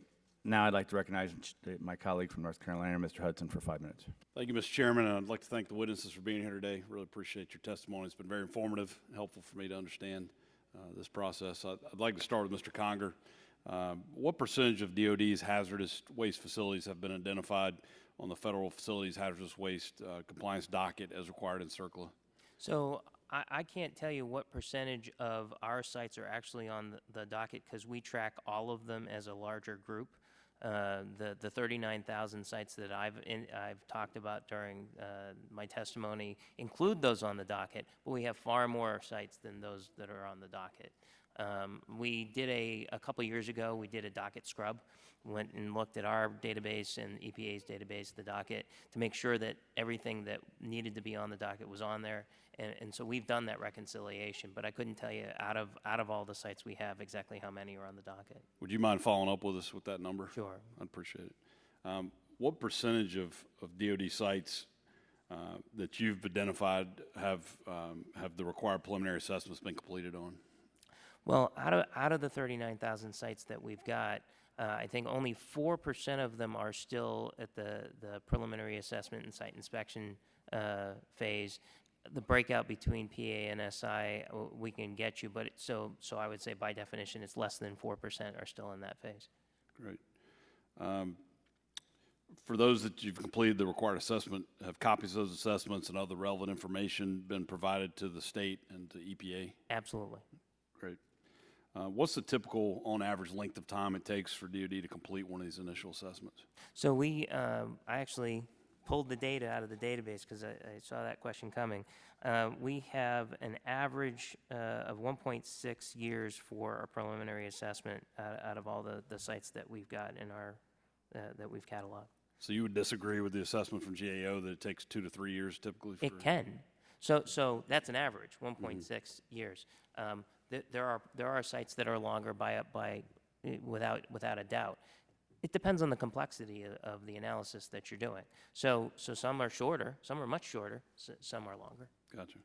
Now I'd like to recognize my colleague from North Carolina, Mr. Hudson, for 5 minutes. Thank you, Mr. Chairman. And I'd like to thank the witnesses for being here today. Really appreciate your testimony. It's been very informative, helpful for me to understand this process. I'd like to start with Mr. Conger. What percentage of DOD's hazardous waste facilities have been identified on the Federal Facilities Hazardous Waste Compliance docket as required in CERCLA? So I can't tell you what percentage of our sites are actually on the docket, because we track all of them as a larger group. The 39,000 sites that I've talked about during my testimony include those on the docket, but we have far more sites than those that are on the docket. We did a couple years ago, we did a docket scrub, went and looked at our database and EPA's database, the docket, to make sure that everything that needed to be on the docket was on there. And so we've done that reconciliation, but I couldn't tell you out of all the sites we have exactly how many are on the docket. Would you mind following up with us with that number? Sure. I'd appreciate it. What percentage of DOD sites that you've identified have the required preliminary assessments been completed on? Well, out of the 39,000 sites that we've got, I think only 4% of them are still at the preliminary assessment and site inspection phase. The breakout between PA and SI, we can get you, but so I would say by definition, it's less than 4% are still in that phase. Great. For those that you've completed the required assessment, have copies of those assessments and other relevant information been provided to the state and to EPA? Absolutely. Great. What's the typical, on average, length of time it takes for DOD to complete one of these initial assessments? So I actually pulled the data out of the database because I saw that question coming. We have an average of 1.6 years for our preliminary assessment out of all the sites that we've got in our that we've cataloged. So you would disagree with the assessment from GAO that it takes 2 to 3 years typically? It can. So that's an average, 1.6 years. There are sites that are longer without a doubt. It depends on the complexity of the analysis that you're doing. So some are shorter, some are much shorter, some are longer. Gotcha.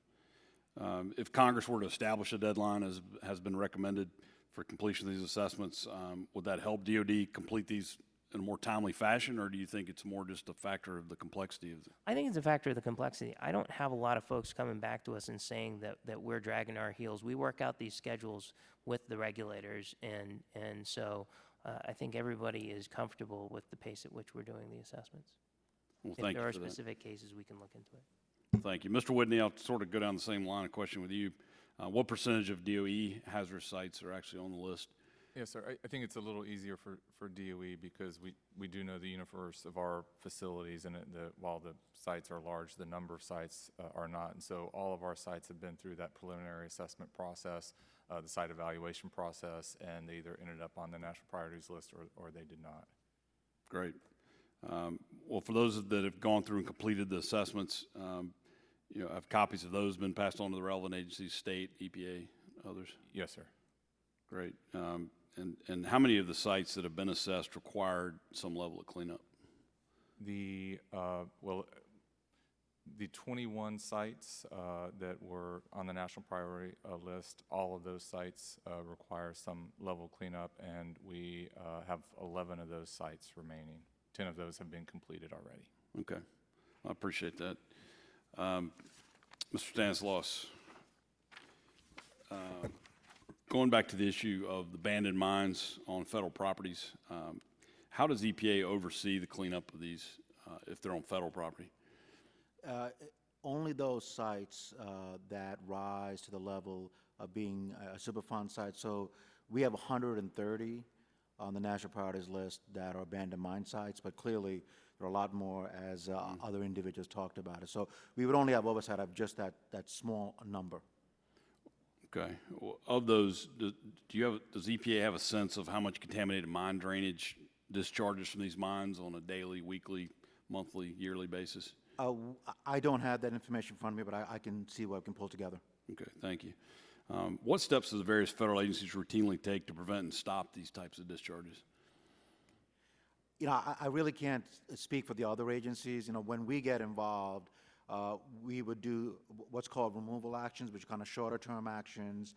If Congress were to establish a deadline, as has been recommended for completion of these assessments, would that help DOD complete these in a more timely fashion, or do you think it's more just a factor of the complexity of it? I think it's a factor of the complexity. I don't have a lot of folks coming back to us and saying that we're dragging our heels. We work out these schedules with the regulators, and so I think everybody is comfortable with the pace at which we're doing the assessments. Well, if thank there you are for that. specific cases, we can look into it. Thank you. Mr. Whitney, I'll sort of go down the same line of question with you. What percentage of DOE hazardous sites are actually on the list? Yes, sir. I think it's a little easier for DOE because we do know the universe of our facilities, and while the sites are large, the number of sites are not. And so all of our sites have been through that preliminary assessment process, the site evaluation process, and they either ended up on the national priorities list or they did not. Great. Well, for those that have gone through and completed the assessments, have copies of those been passed on to the relevant agencies, state, EPA, others? Yes, sir. Great. And how many of the sites that have been assessed required some level of cleanup? The 21 sites that were on the national priority list, all of those sites require some level of cleanup, and we have 11 of those sites remaining. 10 of those have been completed already. Okay. I appreciate that. Mr. Stanislaus, going back to the issue of the abandoned mines on federal properties, how does EPA oversee the cleanup of these if they're on federal property? Only those sites that rise to the level of being a Superfund site. So we have 130 on the national priorities list that are abandoned mine sites, but clearly there are a lot more, as other individuals talked about it. So we would only have oversight of just that small number. Okay. Well, of those, does EPA have a sense of how much contaminated mine drainage discharges from these mines on a daily, weekly, monthly, yearly basis? I don't have that information in front of me, but I can see what I can pull together. Okay, thank you. What steps do the various federal agencies routinely take to prevent and stop these types of discharges? I really can't speak for the other agencies. When we get involved, we would do what's called removal actions, which are kind of shorter-term actions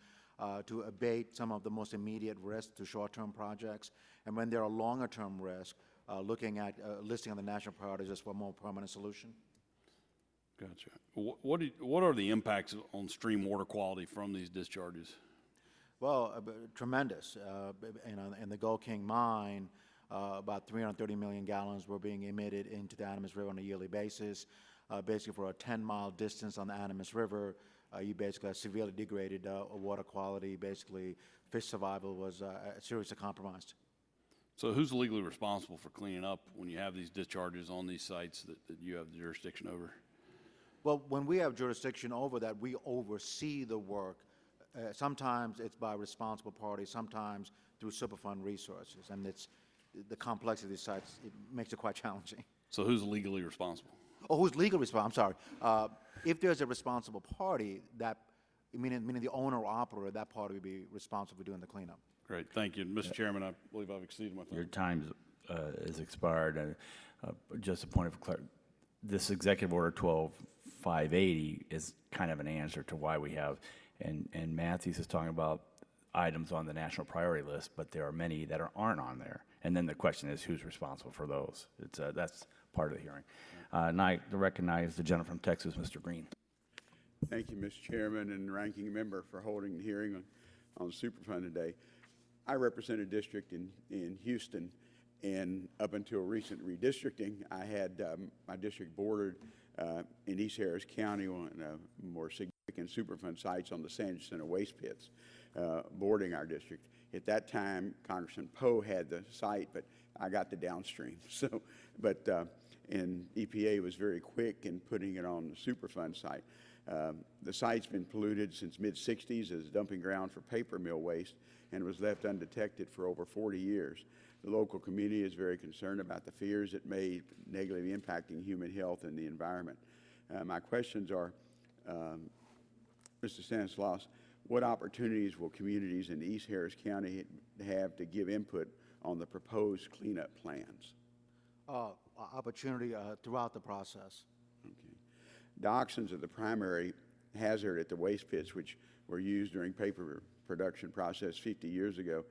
to abate some of the most immediate risks to short-term projects. And when there are longer-term risks, looking at listing on the national priorities as for a more permanent solution. Gotcha. What are the impacts on stream water quality from these discharges? Well, tremendous. In the Gold King mine, about 330 million gallons were being emitted into the Animas River on a yearly basis. Basically, for a 10-mile distance on the Animas River, you basically have severely degraded water quality. Basically, fish survival was seriously compromised. So who's legally responsible for cleaning up when you have these discharges on these sites that you have the jurisdiction over? Well, when we have jurisdiction over that, we oversee the work. Sometimes it's by responsible parties, sometimes through Superfund resources, and it's the complexity of these sites, it makes it quite challenging. So who's legally responsible? Oh, who's legally responsible? I'm sorry. If there's a responsible party, meaning the owner or operator, that party would be responsible for doing the cleanup. Great, thank you. Mr. Chairman, I believe I've exceeded my time. Your time is expired. Just a point of clarity, this Executive Order 12580 is kind of an answer to why we have, and Matthews is talking about items on the national priority list, but there are many that aren't on there. And then the question is, who's responsible for those? That's part of the hearing. And I recognize the gentleman from Texas, Mr. Green. Thank you, Mr. Chairman and Ranking Member, for holding the hearing on Superfund today. I represent a district in Houston, and up until recent redistricting, I had my district bordered in East Harris County on more significant Superfund sites on the Sand Center waste pits, bordering our district. At that time, Congressman Poe had the site, but I got the downstream. And EPA was very quick in putting it on the Superfund site. The site's been polluted since mid-'60s as a dumping ground for paper mill waste and was left undetected for over 40 years. The local community is very concerned about the fears it may negatively impacting human health and the environment. My questions are, Mr. Stanislaus, what opportunities will communities in East Harris County have to give input on the proposed cleanup plans? Opportunity throughout the process. Okay. Dioxins are the primary hazard at the waste pits, which were used during paper production process 50 years ago.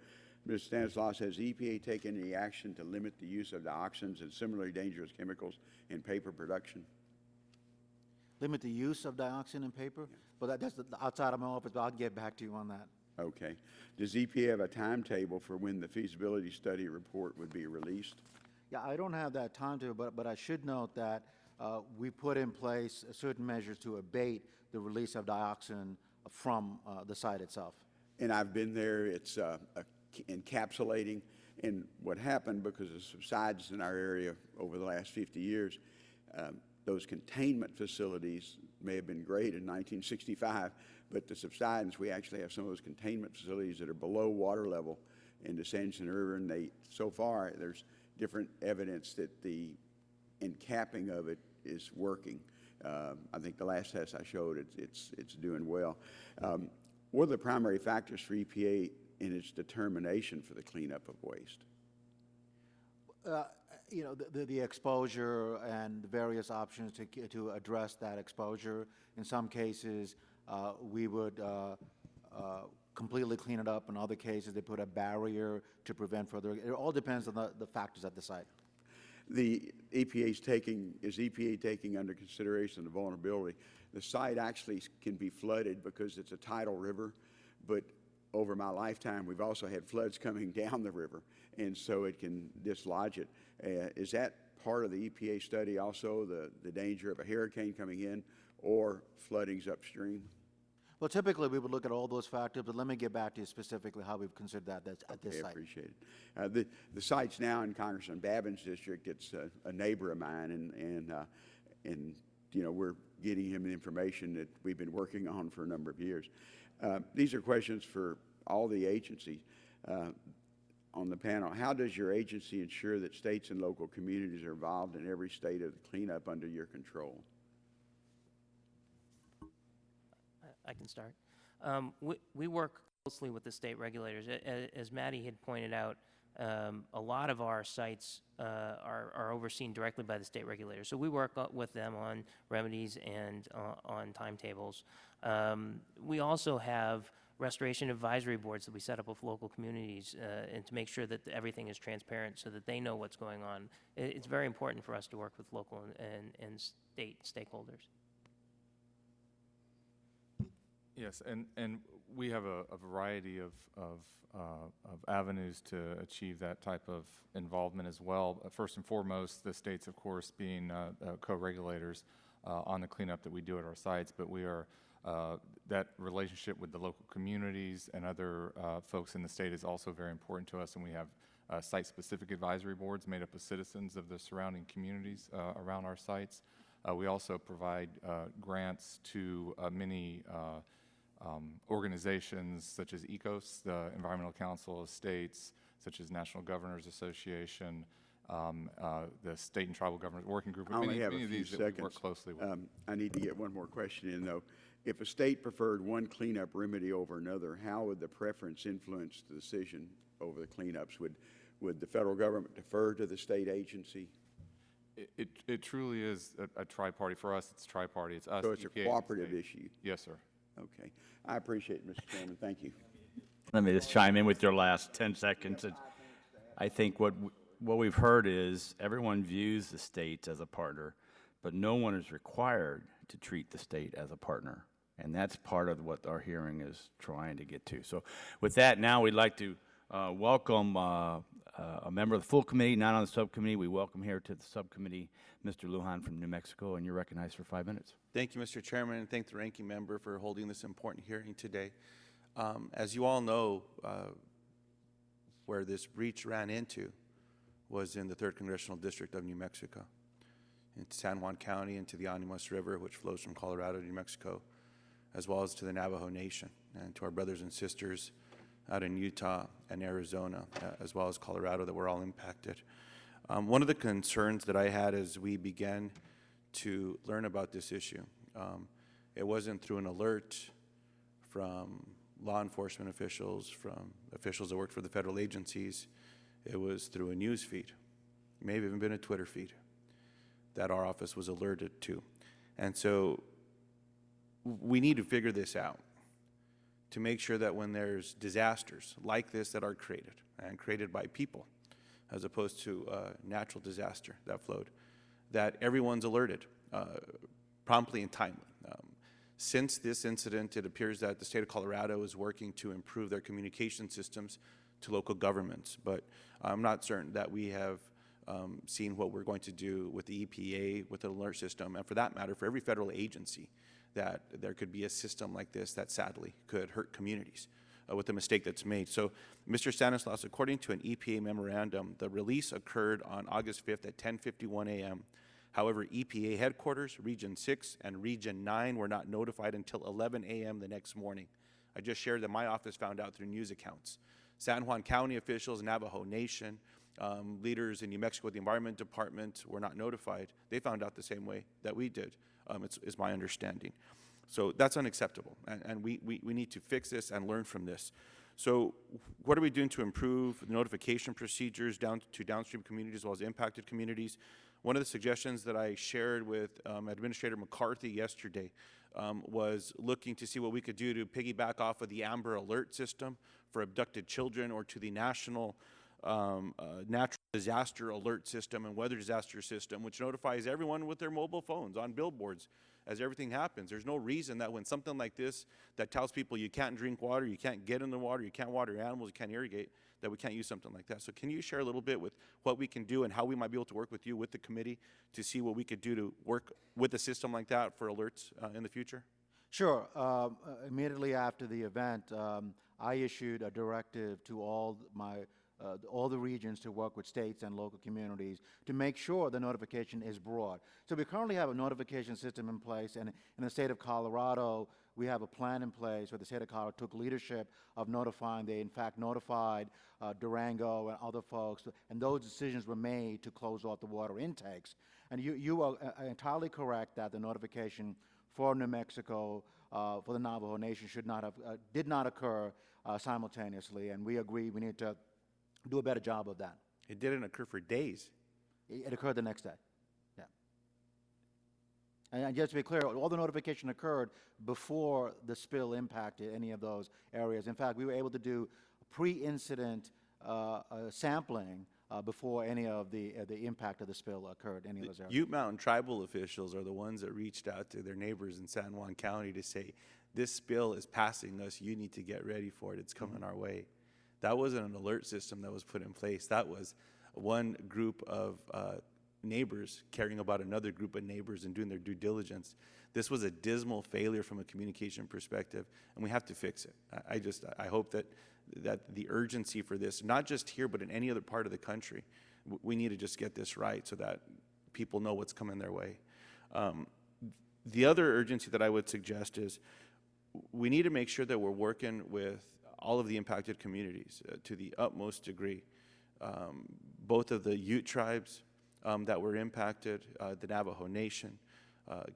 Mr. Stanislaus, has EPA taken any action to limit the use of dioxins and similarly dangerous chemicals in paper production? Limit the use of dioxin in paper? Yeah. Well, that's outside of my office, but I'll get back to you on that. Okay. Does EPA have a timetable for when the feasibility study report would be released? Yeah, I don't have that timetable, but I should note that we put in place certain measures to abate the release of dioxin from the site itself. And I've been there. It's encapsulating. And what happened, because of subsidence in our area over the last 50 years, those containment facilities may have been great in 1965, but the subsidence, we actually have some of those containment facilities that are below water level in the San Jacinto River, and so far there's different evidence that the and capping of it is working. I think the last test I showed, it's doing well. What are the primary factors for EPA in its determination for the cleanup of waste? You know, the exposure and the various options to address that exposure. In some cases, we would completely clean it up. In other cases, they put a barrier to prevent further. It all depends on the factors at the site. Is EPA taking under consideration the vulnerability? The site actually can be flooded because it's a tidal river, but over my lifetime, we've also had floods coming down the river, and so it can dislodge it. Is that part of the EPA study also, the danger of a hurricane coming in or floodings upstream? Well, typically, we would look at all those factors, but let me get back to you specifically how we've considered that at this site. I appreciate it. The site's now in Congressman Babin's district. It's a neighbor of mine, and you know, we're getting him the information that we've been working on for a number of years. These are questions for all the agencies on the panel. How does your agency ensure that states and local communities are involved in every state of the cleanup under your control? I can start. We work closely with the state regulators. As Maddie had pointed out, a lot of our sites are overseen directly by the state regulators. So we work with them on remedies and on timetables. We also have restoration advisory boards that we set up with local communities and to make sure that everything is transparent so that they know what's going on. It's very important for us to work with local and state stakeholders. Yes, and we have a variety of avenues to achieve that type of involvement as well. First and foremost, the states, of course, being co-regulators on the cleanup that we do at our sites, but we are that relationship with the local communities and other folks in the state is also very important to us, and we have site-specific advisory boards made up of citizens of the surrounding communities around our sites. We also provide grants to many organizations such as ECOS, the Environmental Council of States, such as National Governors Association, the State and Tribal Governors Working Group. I only have many a of few these seconds. that we work closely with. I need to get one more question in, though. If a state preferred one cleanup remedy over another, how would the preference influence the decision over the cleanups? Would the federal government defer to the state agency? It truly is a tri-party. For us, it's tri-party. It's us, So it's a EPA, cooperative state. issue? Yes, sir. Okay. I appreciate it, Mr. Chairman. Thank you. Let me just chime in with your last 10 seconds. I think what we've heard is everyone views the states as a partner, but no one is required to treat the state as a partner. And that's part of what our hearing is trying to get to. So with that, now we'd like to welcome a member of the full committee, not on the subcommittee. We welcome here to the subcommittee Mr. Lujan from New Mexico, and you're recognized for 5 minutes. Thank you, Mr. Chairman, and thank the ranking member for holding this important hearing today. As you all know, where this breach ran into was in the 3rd Congressional District of New Mexico, in San Juan County, into the Animas River, which flows from Colorado to New Mexico, as well as to the Navajo Nation, and to our brothers and sisters out in Utah and Arizona, as well as Colorado, that were all impacted. One of the concerns that I had as we began to learn about this issue, it wasn't through an alert from law enforcement officials, from officials that worked for the federal agencies. It was through a news feed, maybe even been a Twitter feed, that our office was alerted to. And so we need to figure this out to make sure that when there's disasters like this that are created, and created by people, as opposed to a natural disaster that flowed, that everyone's alerted promptly and timely. Since this incident, it appears that the state of Colorado is working to improve their communication systems to local governments, but I'm not certain that we have seen what we're going to do with the EPA, with the alert system, and for that matter, for every federal agency, that there could be a system like this that sadly could hurt communities with the mistake that's made. So, Mr. Stanislaus, according to an EPA memorandum, the release occurred on August 5th at 10:51 a.m. However, EPA headquarters, Region 6 and Region 9 were not notified until 11 a.m. the next morning. I just shared that my office found out through news accounts. San Juan County officials, Navajo Nation, Leaders in New Mexico, the Environment Department, were not notified. They found out the same way that we did, is my understanding. So that's unacceptable, and we need to fix this and learn from this. So what are we doing to improve the notification procedures down to downstream communities as well as impacted communities? One of the suggestions that I shared with Administrator McCarthy yesterday was looking to see what we could do to piggyback off of the Amber Alert system for abducted children, or to the National Natural Disaster Alert System and Weather Disaster System, which notifies everyone with their mobile phones on billboards as everything happens. There's no reason that when something like this that tells people you can't drink water, you can't get in the water, you can't water your animals, you can't irrigate, that we can't use something like that. So can you share a little bit with what we can do and how we might be able to work with you, with the committee, to see what we could do to work with a system like that for alerts in the future? Sure. Immediately after the event, I issued a directive to all the regions to work with states and local communities to make sure the notification is broad. So we currently have a notification system in place, and in the state of Colorado, we have a plan in place where the state of Colorado took leadership of notifying. They, in fact, notified Durango and other folks, and those decisions were made to close off the water intakes. And you are entirely correct that the notification for New Mexico, for the Navajo Nation, did not occur simultaneously, and we agree we need to do a better job of that. It didn't occur for days. It occurred the next day. Yeah. And just to be clear, all the notification occurred before the spill impacted any of those areas. In fact, we were able to do pre-incident sampling before any of the impact of the spill occurred in any of those areas. Ute Mountain tribal officials are the ones that reached out to their neighbors in San Juan County to say, this spill is passing us, you need to get ready for it, it's coming our way. That wasn't an alert system that was put in place. That was one group of neighbors caring about another group of neighbors and doing their due diligence. This was a dismal failure from a communication perspective, and we have to fix it. I hope that the urgency for this, not just here, but in any other part of the country, we need to just get this right so that people know what's coming their way. The other urgency that I would suggest is we need to make sure that we're working with all of the impacted communities to the utmost degree. Both of the Ute tribes that were impacted, the Navajo Nation,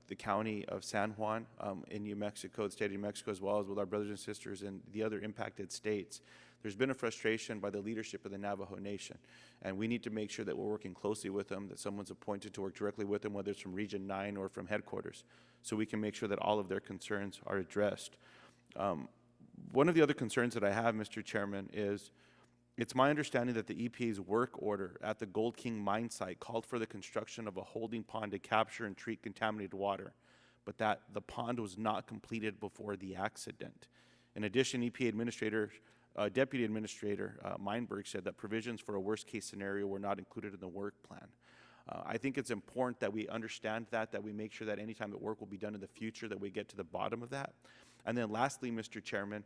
the county of San Juan in New Mexico, the state of New Mexico, as well as with our brothers and sisters in the other impacted states. There's been a frustration by the leadership of the Navajo Nation, and we need to make sure that we're working closely with them, that someone's appointed to work directly with them, whether it's from Region 9 or from headquarters, so we can make sure that all of their concerns are addressed. One of the other concerns that I have, Mr. Chairman, is it's my understanding that the EPA's work order at the Gold King mine site called for the construction of a holding pond to capture and treat contaminated water, but that the pond was not completed before the accident. In addition, EPA Administrator, Deputy Administrator Meinberg said that provisions for a worst-case scenario were not included in the work plan. I think it's important that we understand that we make sure that anytime that work will be done in the future, that we get to the bottom of that. And then lastly, Mr. Chairman,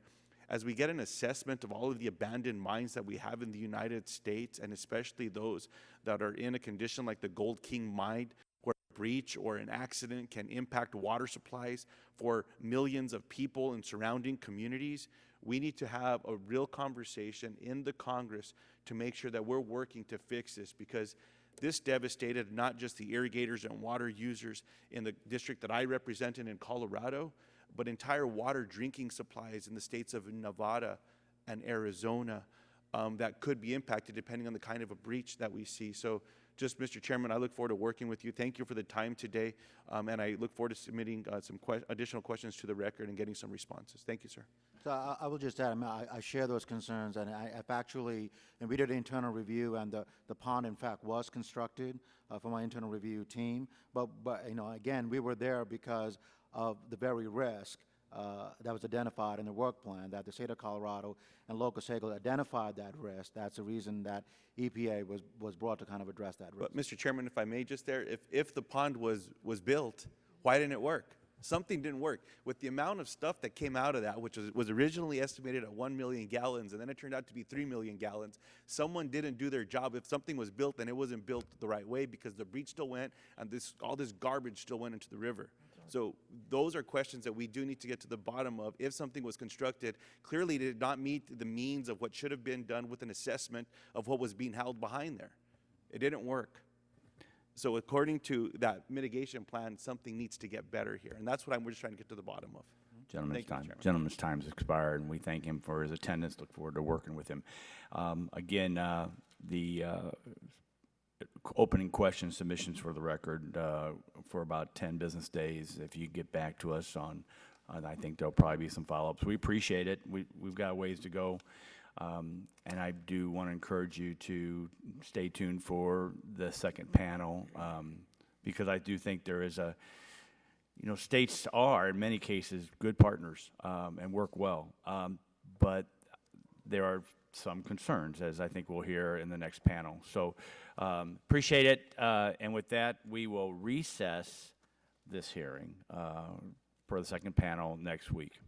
as we get an assessment of all of the abandoned mines that we have in the United States, and especially those that are in a condition like the Gold King mine, where a breach or an accident can impact water supplies for millions of people in surrounding communities, we need to have a real conversation in the Congress to make sure that we're working to fix this, because this devastated not just the irrigators and water users in the district that I represent in Colorado, but entire water drinking supplies in the states of Nevada and Arizona that could be impacted depending on the kind of a breach that we see. So just, Mr. Chairman, I look forward to working with you. Thank you for the time today, and I look forward to submitting some additional questions to the record and getting some responses. Thank you, sir. So I will just add, I share those concerns, and I've actually, and we did an internal review, and the pond, in fact, was constructed for my internal review team. But you know, again, we were there because of the very risk that was identified in the work plan, that the state of Colorado and local stakeholders identified that risk. That's the reason that EPA was brought to kind of address that risk. But Mr. Chairman, if I may just there, if the pond was built, why didn't it work? Something didn't work. With the amount of stuff that came out of that, which was originally estimated at 1 million gallons, and then it turned out to be 3 million gallons, someone didn't do their job. If something was built, then it wasn't built the right way, because the breach still went, and all this garbage still went into the river. So those are questions that we do need to get to the bottom of. If something was constructed, clearly did not meet the means of what should have been done with an assessment of what was being held behind there. It didn't work. So according to that mitigation plan, something needs to get better here. And that's what we're just trying to get to the bottom of. Gentleman's time's expired, and we thank him for his attendance. Look forward to working with him. Again, the opening question submissions for the record for about 10 business days. If you get back to us on, I think there'll probably be some follow-ups. We appreciate it. We've got ways to go. And I do want to encourage you to stay tuned for the second panel, because I do think there is states are, in many cases, good partners and work well. But there are some concerns, as I think we'll hear in the next panel. So appreciate it. And with that, we will recess this hearing for the second panel next week.